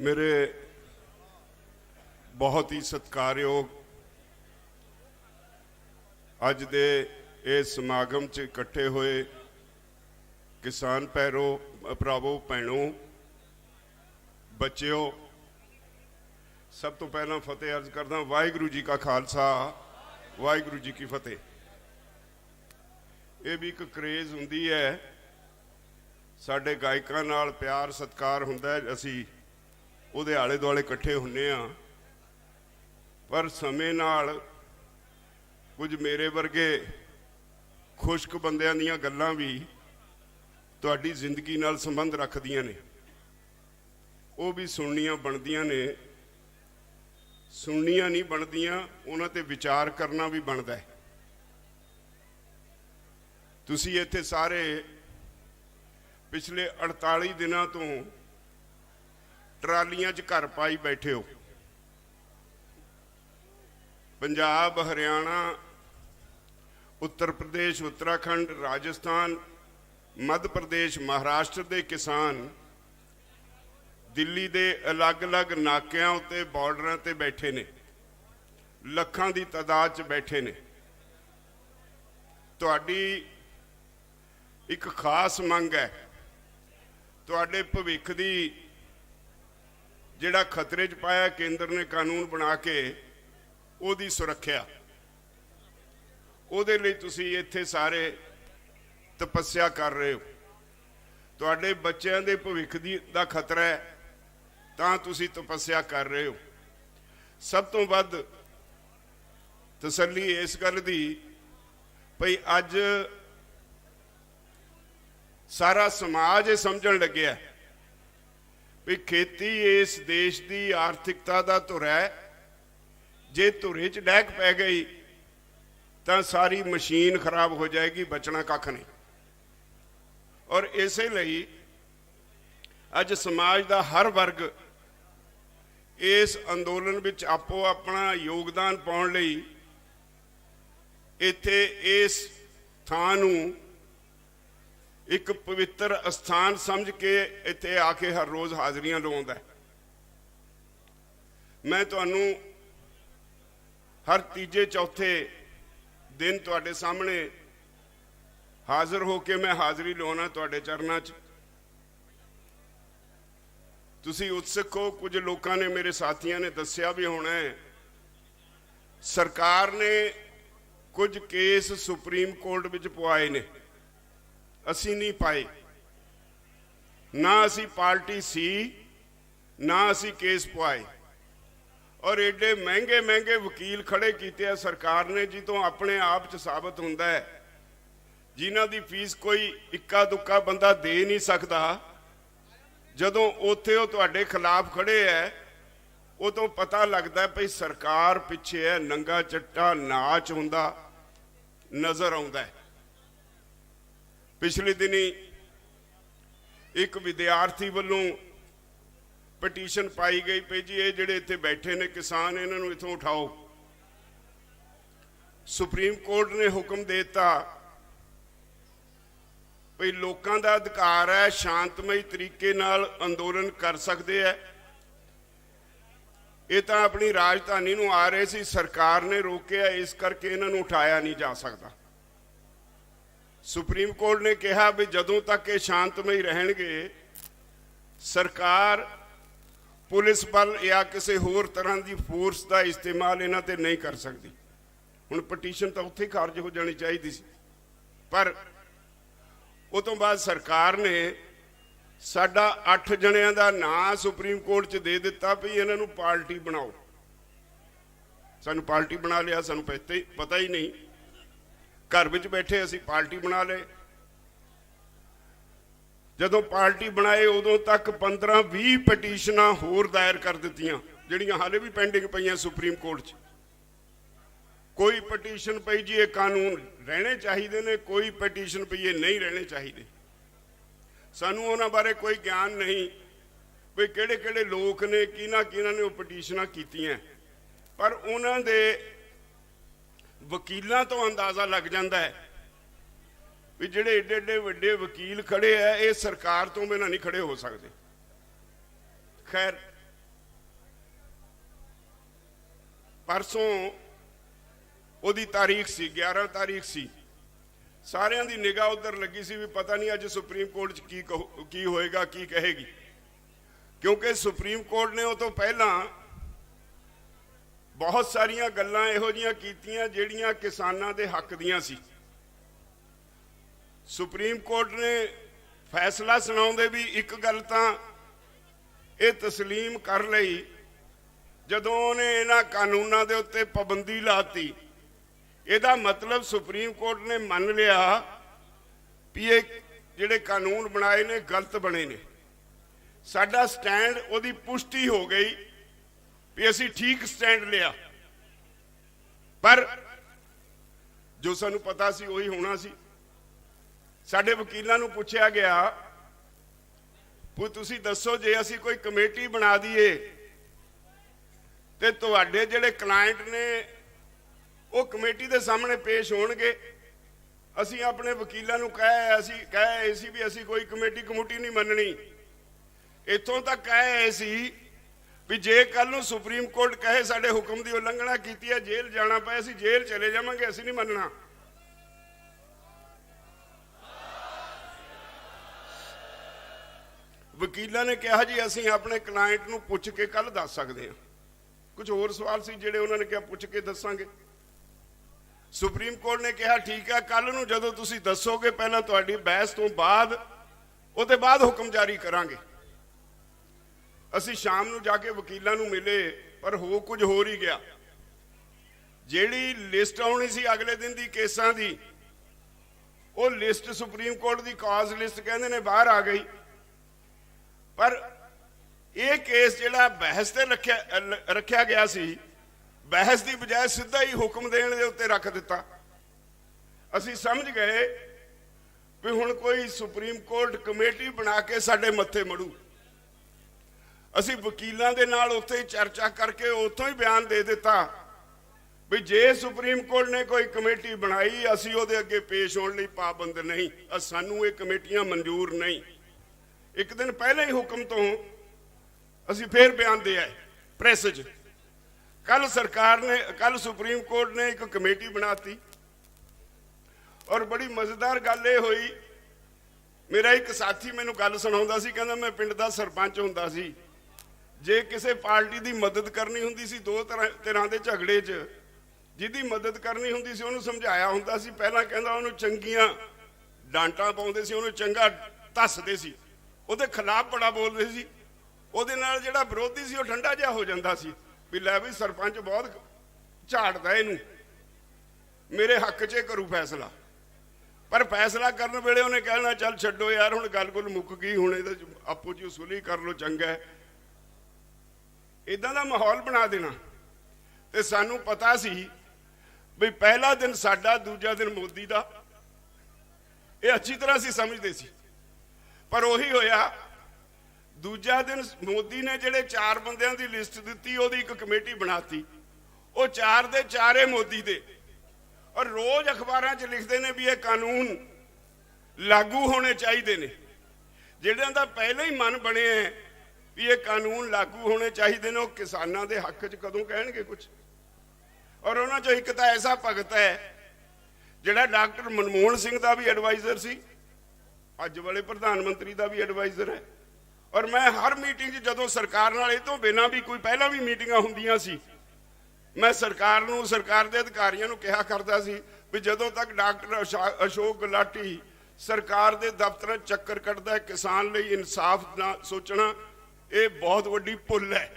मेरे बहुत ही सत्कारयोग अज दे इस समागम च इकट्ठे हुए किसान भरावो भैनों बच्चों, सब तो पहला फतेह अर्ज करदा वाहिगुरू जी का खालसा वाहिगुरू जी की फतेह। ये भी एक क्रेज हुंदी है, साडे गायकां नाल प्यार सत्कार हुंदा है, असी उहदे आले दुआले इकट्ठे हुंदे आ। पर समय नाल कुछ मेरे वर्गे खुश्क बंदियां दीयां गल्लां भी तुहाडी जिंदगी नाल संबंध रखदियां ने, वो भी सुननियां बनदियां ने। सुननियां नहीं बनदियां, उन्हां ते विचार करना भी बनदा है। तुसीं इत्थे सारे पिछले 48 दिनों तो ट्रालियां च घर पाई बैठे हो। पंजाब, हरियाणा, उत्तर प्रदेश, उत्तराखंड, राजस्थान, मध्य प्रदेश, महाराष्ट्र के किसान दिल्ली के अलग अलग नाकियां उत्ते बॉर्डरां ते बैठे ने, लखां की तादाद च बैठे ने। तुहाडी एक खास मंग है, तुहाडे भविख दी जिहड़ा खतरे च पाया केंद्र ने कानून बना के ओदी सुरक्षा, ओदे लई तुसीं इत्थे सारे तपस्या कर रहे हो। तुहाडे बच्चों के भविख दा खतरा है तां तुसीं तपस्या कर रहे हो। सब तो वध तसल्ली इस गल दी भई अज सारा समाज ये समझण लग्या भी खेती इस देश की आर्थिकता का धुरा है, जे धुरे च डैक पै गई तो सारी मशीन खराब हो जाएगी, बचना कख नहीं। और इसे लई अज समाज का हर वर्ग इस अंदोलन विच आपो अपना योगदान पाउण लई इत्थे इस थां नूं एक पवित्र स्थान समझ के इत्थे आके हर रोज़ हाज़रियां लवाउंदा है। मैं तुहानूं हर तीजे चौथे दिन तुहाडे सामने हाज़र होके मैं हाज़री लवाउणा तुहाडे चरनां च। तुसीं उत्सुक हो, कुछ लोगों ने मेरे साथियों ने दस्सिया भी होना है, सरकार ने कुछ केस सुप्रीम कोर्ट विच पवाए ने, असी नहीं पाए। ना असी पार्टी सी, ना असी केस पवाए। और एडे महंगे महंगे वकील खड़े किए सरकार ने, जी तो अपने आप च साबित होंदा है जिन्हां दी फीस कोई इक्का दुक्का बंदा दे नहीं सकता। जदों उत्थे वो तुहाडे खिलाफ खड़े है, उदों पता लगता है भई सरकार पिछे है, नंगा चट्टा नाच हुंदा नज़र आउंदा है। पिछले दिनी एक विद्यार्थी वालों पटीशन पाई गई पे जी ये जिहड़े इत्थे बैठे ने किसान, इन्हां नूं इत्थों उठाओ। सुप्रीम कोर्ट ने हुक्म देता भई लोकां दा अधिकार है, शांतमई तरीके नाल अंदोलन कर सकते हैं। ये तां अपनी राजधानी नूं आ रहे सी, सरकार ने रोकिया, इस करके इन्हां नूं उठाया नहीं जा सकता। सुप्रीम कोर्ट ने कहा भी जदों तक ये शांतमई रहणगे, सरकार पुलिस बल या किसी होर तरह की फोर्स का इस्तेमाल इन्हां ते नहीं कर सकती। हुण पटीशन तो उत्थे खारज हो जानी चाहिए सी, पर उस तो बाद सरकार ने साडा 8 जणियां दा नां सुप्रीम कोर्ट च दे दिता भी इन्हां नूं पार्टी बनाओ। सानू पार्टी बना लिया, सानू पता ही नहीं, घर विच बैठे असी पार्टी बना ले। जदों पार्टी बनाए उदों तक 15-20 पटीशनां होर दायर कर दित्तियां, जिहड़ियां हाले भी पेंडिंग पईयां सुप्रीम कोर्ट च। कोई पटीशन पई जी ये कानून रहने चाहिए ने, कोई पटीशन पई ये नहीं रहने चाहिए। सानू उन्हां बारे कोई ज्ञान नहीं भी किहड़े किहड़े लोग ने, किन्हां ने वो पटीशनां कीतियां, पर उन्हां दे वकीलों तो अंदाज़ा लग जाता है भी जिहड़े एडे एडे वड्डे वकील खड़े है, ये सरकार तो बिना नहीं खड़े हो सकते। खैर परसों ਉਹਦੀ तारीख सी 11 तारीख सी, सारिਆਂ ਦੀ निगाह उधर लगी सी भी पता नहीं अज सुप्रीम कोर्ट की होएगा की कहेगी, क्योंकि सुप्रीम कोर्ट ने उस तो पहला बहुत सारिया गल्लां इहो जिहियां कीतियां जिहड़ियां किसानां दे हक दियां सी। सुप्रीम कोर्ट ने फैसला सुनाउंदे भी एक गल तां ये तस्लीम कर लई जदों ने इन्हां कानूनां दे उत्ते पाबंदी लाती, ਇਹਦਾ मतलब सुप्रीम कोर्ट ने मन लिया भी ये ਜਿਹੜੇ कानून बनाए ने गलत बने ने। साडा स्टैंड ਉਹਦੀ पुष्टि हो गई भी ਅਸੀਂ ठीक स्टैंड लिया, पर जो सानू पता सी ਉਹੀ होना सी। ਸਾਡੇ ਵਕੀਲਾਂ ਨੂੰ ਪੁੱਛਿਆ ਗਿਆ ਵੀ ਤੁਸੀਂ ਦੱਸੋ ਜੇ ਅਸੀਂ ਕੋਈ ਕਮੇਟੀ ਬਣਾ ਦਈਏ ਤੇ ਤੁਹਾਡੇ ਜਿਹੜੇ ਕਲਾਇੰਟ ਨੇ ਉਹ ਕਮੇਟੀ ਦੇ ਸਾਹਮਣੇ ਪੇਸ਼ ਹੋਣਗੇ। ਅਸੀਂ ਆਪਣੇ ਵਕੀਲਾਂ ਨੂੰ ਕਹੇ ਸੀ ਵੀ ਅਸੀਂ ਕੋਈ ਕਮੇਟੀ ਨਹੀਂ ਮੰਨਣੀ। ਇੱਥੋਂ ਤੱਕ ਕਹੇ ਸੀ ਵੀ ਜੇ ਕੱਲ ਨੂੰ ਸੁਪਰੀਮ ਕੋਰਟ ਕਹੇ ਸਾਡੇ ਹੁਕਮ ਦੀ ਉਲੰਘਣਾ ਕੀਤੀ ਹੈ, ਜੇਲ੍ਹ ਜਾਣਾ ਪਏ, ਅਸੀਂ ਜੇਲ੍ਹ ਚਲੇ ਜਾਵਾਂਗੇ, ਅਸੀਂ ਨਹੀਂ ਮੰਨਣਾ। ਵਕੀਲਾਂ ਨੇ ਕਿਹਾ ਜੀ ਅਸੀਂ ਆਪਣੇ ਕਲਾਇੰਟ ਨੂੰ ਪੁੱਛ ਕੇ ਕੱਲ ਦੱਸ ਸਕਦੇ ਹਾਂ। ਕੁਝ ਹੋਰ ਸਵਾਲ ਸੀ ਜਿਹੜੇ ਉਹਨਾਂ ਨੇ ਕਿਹਾ ਪੁੱਛ ਕੇ ਦੱਸਾਂਗੇ। सुप्रीम कोर्ट ने कहा ठीक है, कल नूं जदों तुसीं दसोगे पहलां तुहाडी बहस तो बाद ਉਹਦੇ बाद हुक्म जारी करांगे। असीं शाम नूं जाके वकीलां नूं मिले पर हो कुछ होर ही गया। जिहड़ी लिस्ट आउणी सी अगले दिन दी केसां दी, वो लिस्ट सुप्रीम कोर्ट दी कॉज लिस्ट कहंदे ने बाहर आ गई, पर यह केस जिहड़ा बहस ते रखिया गया सी, बहस की बजाय सीधा ही हुक्म देने के उत्ते रख दिता। असी समझ गए भी हुण कोई सुप्रीम कोर्ट कमेटी बना के साडे मत्थे मड़ू। असी वकीलों के नाल उत्थे चर्चा करके उत्थों ही बयान दे दिता भी जे सुप्रीम कोर्ट ने कोई कमेटी बनाई असी उहदे अगे पेश होने लई पाबंद नहीं, सानू ये कमेटियां मंजूर नहीं। एक दिन पहले ही हुक्म तो असी फिर बयान दे आए प्रेस च। कल सरकार ने कल सुप्रीम कोर्ट ने एक कमेटी बनाती और बड़ी मजेदार गल ये हुई। मेरा एक साथी मैनू गल सुणाउंदा सी, कहंदा मैं पिंड दा सरपंच हुंदा सी, जे किसी पार्टी की मदद करनी हुंदी सी दो तरह के झगड़े च जिहदी मदद करनी हुंदी सी उहनूं समझाया हुंदा सी। पहलां कहंदा उहनूं चंगियां डांटां पाउंदे सी, उहनूं चंगा दसदे सी, उहदे खिलाफ बड़ा बोलदे सी, उहदे नाल जिहड़ा विरोधी सी उह ठंडा जिहा हो जांदा सी भी लै भी सरपंच बहुत झाड़दा इहनूं, मेरे हक च करू फैसला। पर फैसला करने वेले उन्हें कहना चल छड्डो यार हुण गल गुल मुक गई, हुण इहदे आपू जी सुलही कर लो, चंगा है। इदां दा माहौल बना देना। ते सानू पता सी भी पहला दिन साडा, दूजा दिन मोदी दा, ये अच्छी तरह असीं समझदे सी। पर उही होया, दूजा दिन मोदी ने जिहड़े 4 बंदियां दी लिस्ट दित्ती ओहदी एक कमेटी बनाती, वो 4 दे 4 मोदी दे, और रोज अखबारां च लिखते हैं भी ये कानून लागू होने चाहिए ने। जिहड़ियां दा पहले ही मन बने हैं भी ये कानून लागू होने चाहिए ने, वो किसानां दे हक च कदों कहणगे कुछ। और उन्हां चों एक तां ऐसा भगत है जिहड़ा डॉक्टर मनमोहन सिंह दा भी एडवाइजर सी, अज वाले प्रधानमंत्री दा भी एडवाइजर है। और मैं हर मीटिंग जदों सरकार नाल इह तों बिना भी कोई पहला भी मीटिंगां हुंदियां सी, मैं सरकार नूं सरकार दे अधिकारियों नूं कहा करदा सी भी जदों तक डॉक्टर अशोक गुलाटी सरकार दे दफ्तरां चक्कर कटदा है, किसान लई इंसाफ ना सोचना ये बहुत वड्डी भुल है।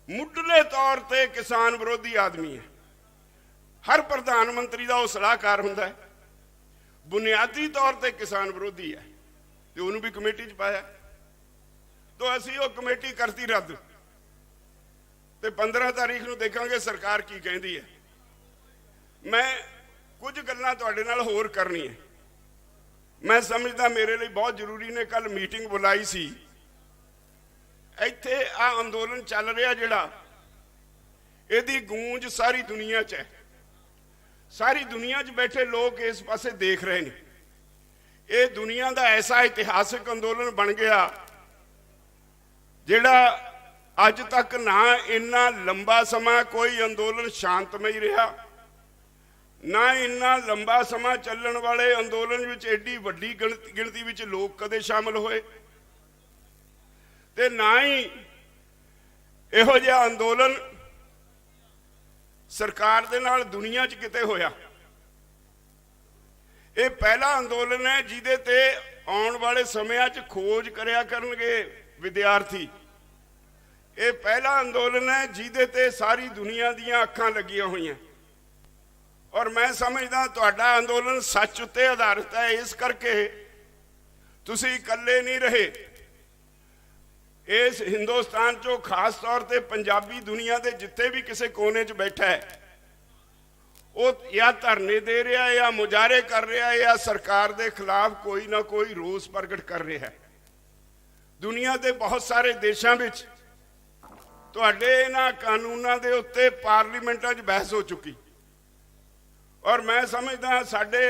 मुढ़ले तौर ते किसान विरोधी आदमी है। हर प्रधानमंत्री दा वो सलाहकार हुंदा है, बुनियादी तौर ते किसान विरोधी है, तो उन्होंने भी कमेटी च पाया। तो असी वो कमेटी करती रद्द, तो 15 तारीख नूं देखांगे सरकार की कहती है। मैं कुछ गल्लां तुहाडे नाल होर करनी है। मैं समझदा मेरे लिए बहुत जरूरी ने। कल मीटिंग बुलाई सी, इत्थे आ अंदोलन चल रहा जिहड़ा, इहदी गूंज सारी दुनिया च है। सारी दुनिया च बैठे लोग इस पासे देख रहे हैं। ये दुनिया का ऐसा इतिहासिक अंदोलन बन गया जिहड़ा ਅੱਜ तक ना इन्ना लंबा समा कोई अंदोलन शांतमई रहा, ना इन्ना लंबा समा चलण वाले अंदोलन विच एडी वड्डी गिणती विच लोग कदे शामिल होए, ते ना ही इहो जिहा अंदोलन सरकार दे नाल दुनिया च किते होया। ये पहला अंदोलन है जिहदे ते आउण वाले समयां च खोज करया करनगे विद्यार्थी। ये पहला अंदोलन है जिहदे ते सारी दुनिया दीयां अखां लगियां होईयां, और मैं समझदा तुहाडा अंदोलन सच उत्ते आधारित है। इस करके तुसीं इकल्ले नहीं रहे। इस हिंदुस्तान चो खास तौर पर पंजाबी दुनिया के जिथे भी किसी कोने च बैठा है, वो या धरने दे रहा है, या मुजाहरे कर रहा है, या सरकार के खिलाफ कोई ना कोई रोस प्रगट कर रहा है। दुनिया के बहुत सारे देशों में तुहाडे इन्हां कानूनां दे उत्ते पार्लीमेंटां च बहस हो चुकी, और मैं समझदा साडे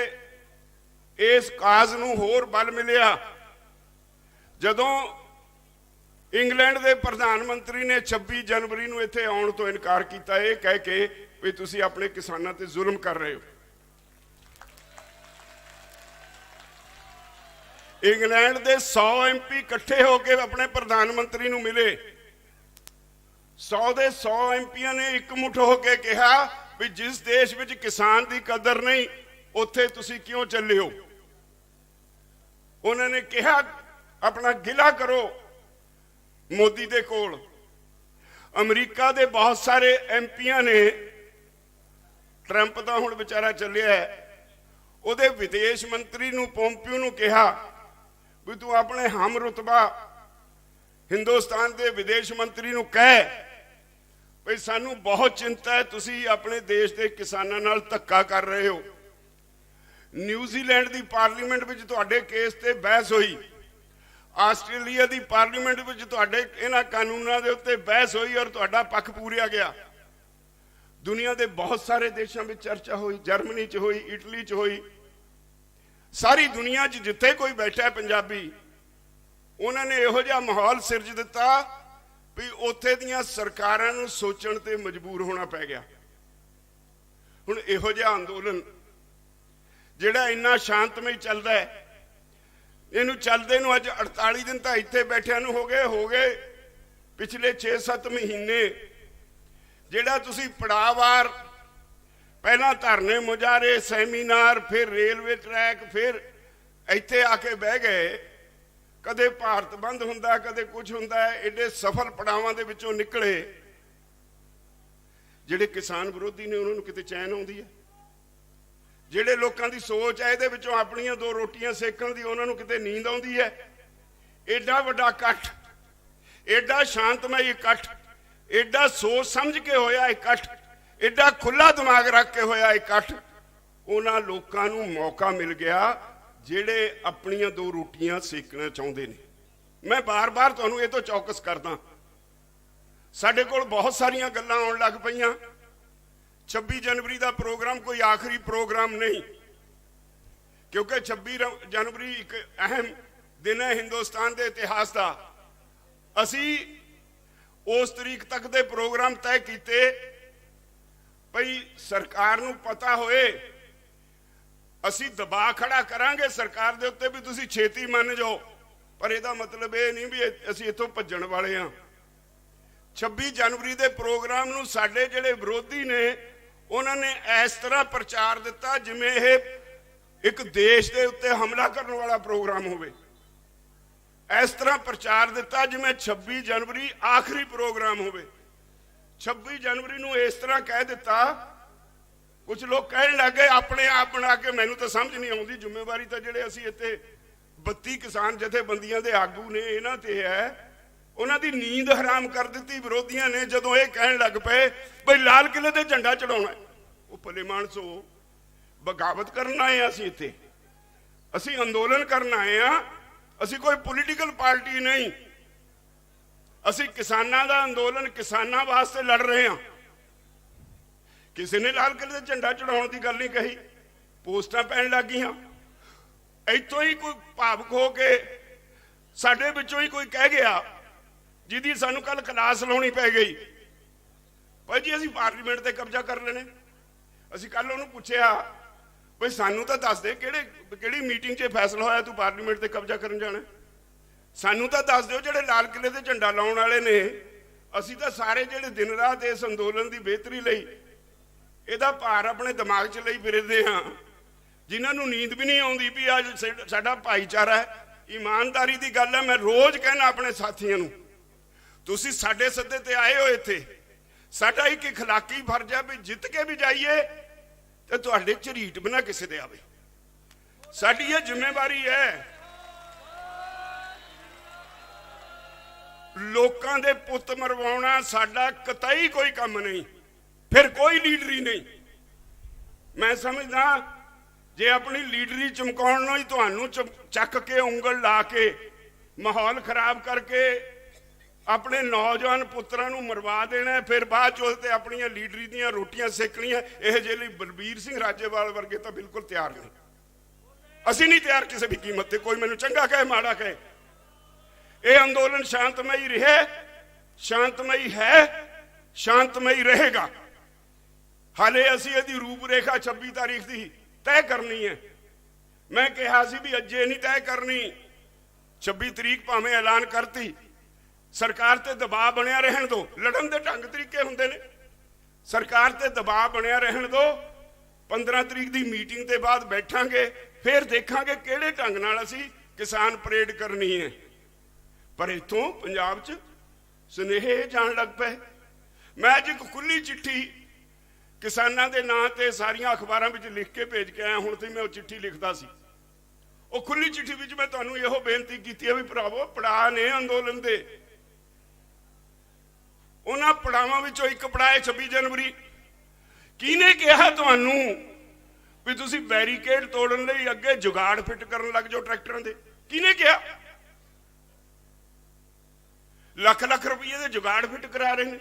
इस काज नूं होर बल मिलिया जदों इंग्लैंड के प्रधानमंत्री ने 26 जनवरी नूं इत्थे आउण तो इनकार किया, यह कह के भी तुसीं अपने किसानां ते जुल्म कर रहे हो। इंग्लैंड के 100 MP इकट्ठे होकर अपने प्रधानमंत्री नूं मिले। 100 के 100 MPs ने एकमुठ होकर कहा भी जिस देश में किसान की कदर नहीं, उत्थे तुसीं क्यों चले हो। उन्होंने कहा अपना गिला करो मोदी दे कोल। अमरीका के बहुत सारे MPs ने, ट्रंप तो हुण बेचारा चलिया है, उहदे विदेश मंत्री नूं पोंपियो नूं कहा भी तू अपने हम रुतबा हिंदुस्तान के विदेश मंत्री नूं कह भाई सानू बहुत चिंता है, तुसी अपने देश के किसानों नाल धक्का कर रहे हो। न्यूजीलैंड की पार्लीमेंट में तुहाडे केस ते बहस हुई, आस्ट्रेलिया की पार्लीमेंट में तुहाडे इन्हां कानूनां दे उत्ते बहस हुई और तुहाडा पक्ष पूरिया गया। दुनिया के बहुत सारे देशों में चर्चा हुई, जर्मनी च हुई, इटली च हुई, सारी दुनिया च जिथे कोई बैठा है पंजाबी, उन्होंने इहो जिहा माहौल सिरज दिता भी उत्थे दियां सरकारां नूं सोचण ते मजबूर होना पै गया। हुण इहो जिहा अंदोलन जिहड़ा इन्ना शांतमई चलदा है, इनू चलदे नूं अज 48 दिन तो इत्थे बैठिया नूं हो गए पिछले 6-7 महीने जिहड़ा तुसीं पड़ावार पहला धरने मुजाहरे सैमीनार, फिर रेलवे ट्रैक, फिर इत्थे आके बह गए, कदे भारत बंद हुंदा, कदे कुछ हुंदा है, एडे सफल पड़ावां दे विचों निकले जिहड़े किसान विरोधी ने उन्होंने किते चैन आउंदी है। जिहड़े लोकां दी सोच है इहदे विचों अपणियां 2 रोटियां सेकण दी उन्होंने किते नींद आउंदी है। एडा वड्डा इकट्ठ, एडा शांतमई इकट्ठ, एडा सोच समझ के होया इकट्ठ, एडा खुला दिमाग रख के होया इकट्ठ, उन्हां लोकां नूं मौका मिल गया जिहड़े अपणियां 2 रोटियां सेकना चाहुंदे ने। मैं बार बार तुहानूं इह तों चौकस करदा, साडे कोल बहुत सारियां गल्लां आउण लग पईयां। 26 जनवरी का प्रोग्राम कोई आखिरी प्रोग्राम नहीं, क्योंकि 26 जनवरी एक अहम दिन है हिंदुस्तान के इतिहास का। असी उस तरीक तक के प्रोग्राम तय किए भई सरकार नूं पता होए, असी दबाव खड़ा करांगे सरकार दे उत्ते भी तुसी छेती मान जाओ, पर इहदा मतलब ये नहीं भी असी इत्थों भज्जण वाले हां। 26 जनवरी के प्रोग्राम नूं साडे जिहड़े विरोधी ने उन्होंने इस तरह प्रचार दिता जिवें यह एक देश के उत्ते हमला करने वाला प्रोग्राम होवे। इस तरह प्रचार दिता जिवें 26 जनवरी आखिरी प्रोग्राम होवे। 26 जनवरी नूं इस तरह कह दिता, कुछ लोग कहने लग गए अपने आप बना के, मैनूं तो समझ नहीं आउंदी, जिम्मेवारी तो जिहड़े असीं इत्थे 32 किसान जथेबंदियां दे आगू ने इन्हां ते है, उन्हां दी नींद हराम कर दी विरोधियों ने जदों ये कहण लग पे भाई लाल किले ते झंडा चढ़ाउणा। वो भले मानसो बगावत करना आए, असीं इत्थे असीं अंदोलन करना आए हां, असीं कोई पोलीटिकल पार्टी नहीं, असीं किसानां दा अंदोलन किसानां वास्ते लड़ रहे हैं। किसी ने लाल किले ते झंडा चढ़ाउण दी गल नहीं कही, पोस्टां पैण लग गईयां। इत्थों ही कोई भावुक हो के साडे विचों ही कोई कह गया ਜਿਹਦੀ ਸਾਨੂੰ ਕੱਲ ਕਲਾਸ ਲਾਉਣੀ ਪੈ ਗਈ। ਭਾਈ ਜੀ ਅਸੀਂ ਪਾਰਲੀਮੈਂਟ ਤੇ ਕਬਜ਼ਾ ਕਰ ਲੈਣੇ। ਅਸੀਂ ਕੱਲ ਉਹਨੂੰ ਪੁੱਛਿਆ ਬਈ ਸਾਨੂੰ ਤਾਂ ਦੱਸ ਦੇ ਕਿਹੜੀ ਮੀਟਿੰਗ 'ਚ ਫੈਸਲਾ ਹੋਇਆ ਤੂੰ ਪਾਰਲੀਮੈਂਟ ਤੇ ਕਬਜ਼ਾ ਕਰਨ ਜਾਣਾ। ਸਾਨੂੰ ਤਾਂ ਦੱਸ ਦਿਓ ਜਿਹੜੇ ਲਾਲ ਕਿਲੇ ਤੇ ਝੰਡਾ ਲਾਉਣ ਵਾਲੇ ਨੇ। ਅਸੀਂ ਤਾਂ ਸਾਰੇ ਜਿਹੜੇ ਦਿਨ ਰਾਤ ਇਸ ਅੰਦੋਲਨ ਦੀ ਬਿਹਤਰੀ ਲਈ ਇਹਦਾ ਭਾਰ ਆਪਣੇ ਦਿਮਾਗ 'ਚ ਲਈ ਫਿਰਦੇ ਹਾਂ, ਜਿਨ੍ਹਾਂ ਨੂੰ ਨੀਂਦ ਵੀ ਨਹੀਂ ਆਉਂਦੀ ਵੀ ਅੱਜ ਸਾਡਾ ਭਾਈਚਾਰਾ ਹੈ। ਈਮਾਨਦਾਰੀ ਦੀ ਗੱਲ ਹੈ। ਮੈਂ ਰੋਜ਼ ਕਹਿਣਾ ਆਪਣੇ ਸਾਥੀਆਂ ਨੂੰ, ਤੁਸੀਂ ਸਾਡੇ ਸੱਦੇ ਤੇ ਆਏ ਹੋ ਇੱਥੇ, ਸਾਡਾ ਇੱਕ اخلاقی ਫਰਜ਼ ਹੈ ਵੀ ਜਿੱਤ ਕੇ ਵੀ ਜਾਈਏ ਤੇ ਤੁਹਾਡੇ ਝਰੀਟ ਬਿਨਾ ਕਿਸੇ ਦੇ ਆਵੇ। ਸਾਡੀ ਇਹ ਜ਼ਿੰਮੇਵਾਰੀ ਹੈ। ਲੋਕਾਂ ਦੇ ਪੁੱਤ ਮਰਵਾਉਣਾ ਸਾਡਾ ਕਤਈ ਕੋਈ ਕੰਮ ਨਹੀਂ, ਫਿਰ ਕੋਈ ਲੀਡਰੀ ਨਹੀਂ। ਮੈਂ ਸਮਝਦਾ ਜੇ ਆਪਣੀ ਲੀਡਰੀ ਚਮਕਾਉਣ ਨੂੰ ਹੀ ਤੁਹਾਨੂੰ ਚੱਕ ਕੇ ਉਂਗਲ ਲਾ ਕੇ ਮਾਹੌਲ ਖਰਾਬ ਕਰਕੇ ਆਪਣੇ ਨੌਜਵਾਨ ਪੁੱਤਰਾਂ ਨੂੰ ਮਰਵਾ ਦੇਣਾ, ਫਿਰ ਬਾਅਦ ਚ ਉਹਦੇ ਤੇ ਆਪਣੀਆਂ ਲੀਡਰੀ ਦੀਆਂ ਰੋਟੀਆਂ ਸੇਕਣੀਆਂ, ਇਹ ਜਿਹੇ ਲਈ ਬਲਬੀਰ ਸਿੰਘ ਰਾਜੇਵਾਲ ਵਰਗੇ ਤਾਂ ਬਿਲਕੁਲ ਤਿਆਰ ਨਹੀਂ। ਅਸੀਂ ਨਹੀਂ ਤਿਆਰ ਕਿਸੇ ਵੀ ਕੀਮਤ ਤੇ, ਕੋਈ ਮੈਨੂੰ ਚੰਗਾ ਕਹੇ ਮਾੜਾ ਕਹੇ। ਇਹ ਅੰਦੋਲਨ ਸ਼ਾਂਤਮਈ ਰਿਹਾ, ਸ਼ਾਂਤਮਈ ਹੈ, ਸ਼ਾਂਤਮਈ ਰਹੇਗਾ। ਹਾਲੇ ਅਸੀਂ ਇਹਦੀ ਰੂਪਰੇਖਾ 26 ਤਾਰੀਖ ਦੀ ਤੈਅ ਕਰਨੀ ਹੈ। ਮੈਂ ਕਿਹਾ ਸੀ ਵੀ ਅੱਜੇ ਨਹੀਂ ਤੈਅ ਕਰਨੀ, 26 ਤਰੀਕ ਭਾਵੇਂ ਐਲਾਨ ਕਰਤੀ, ਸਰਕਾਰ ਤੇ ਦਬਾਅ ਬਣਿਆ ਰਹਿਣ ਦਿਓ। ਲੜਨ ਦੇ ਢੰਗ ਤਰੀਕੇ ਹੁੰਦੇ ਨੇ, ਸਰਕਾਰ ਤੇ ਦਬਾਅ ਬਣਿਆ ਰਹਿਣ ਦਿਓ। 15 ਤਰੀਕ ਦੀ ਮੀਟਿੰਗ ਦੇ ਬਾਅਦ ਬੈਠਾਂਗੇ, ਫਿਰ ਦੇਖਾਂਗੇ ਕਿਹੜੇ ਢੰਗ ਨਾਲ ਅਸੀਂ ਕਿਸਾਨ ਪਰੇਡ ਕਰਨੀ ਹੈ। ਪਰ ਇੱਥੋਂ ਪੰਜਾਬ 'ਚ ਸੁਨੇਹੇ ਜਾਣ ਲੱਗ ਪਏ। ਮੈਂ ਅੱਜ ਇੱਕ ਖੁੱਲੀ ਚਿੱਠੀ ਕਿਸਾਨਾਂ ਦੇ ਨਾਂ ਤੇ ਸਾਰੀਆਂ ਅਖਬਾਰਾਂ ਵਿੱਚ ਲਿਖ ਕੇ ਭੇਜ ਕੇ ਆਇਆ। ਹੁਣ ਤੇ ਮੈਂ ਉਹ ਚਿੱਠੀ ਲਿਖਦਾ ਸੀ, ਉਹ ਖੁੱਲੀ ਚਿੱਠੀ ਵਿੱਚ ਮੈਂ ਤੁਹਾਨੂੰ ਇਹੋ ਬੇਨਤੀ ਕੀਤੀ ਹੈ ਵੀ ਭਰਾਵੋ, ਪੜਾਅ ਨੇ ਅੰਦੋਲਨ ਦੇ। ਉਹਨਾਂ ਪੜਾਵਾਂ ਵਿੱਚੋਂ ਇੱਕ ਪੜਾਅ 26 ਜਨਵਰੀ। ਕਿਹਨੇ ਕਿਹਾ ਤੁਹਾਨੂੰ ਵੀ ਤੁਸੀਂ ਬੈਰੀਕੇਡ ਤੋੜਨ ਲਈ ਅੱਗੇ ਜੁਗਾੜ ਫਿੱਟ ਕਰਨ ਲੱਗ ਜਾਓ ਟਰੈਕਟਰਾਂ ਦੇ? ਕਿਹਨੇ ਕਿਹਾ? ਲੱਖ ਲੱਖ ਰੁਪਏ ਦੇ ਜੁਗਾੜ ਫਿੱਟ ਕਰਾ ਰਹੇ ਨੇ।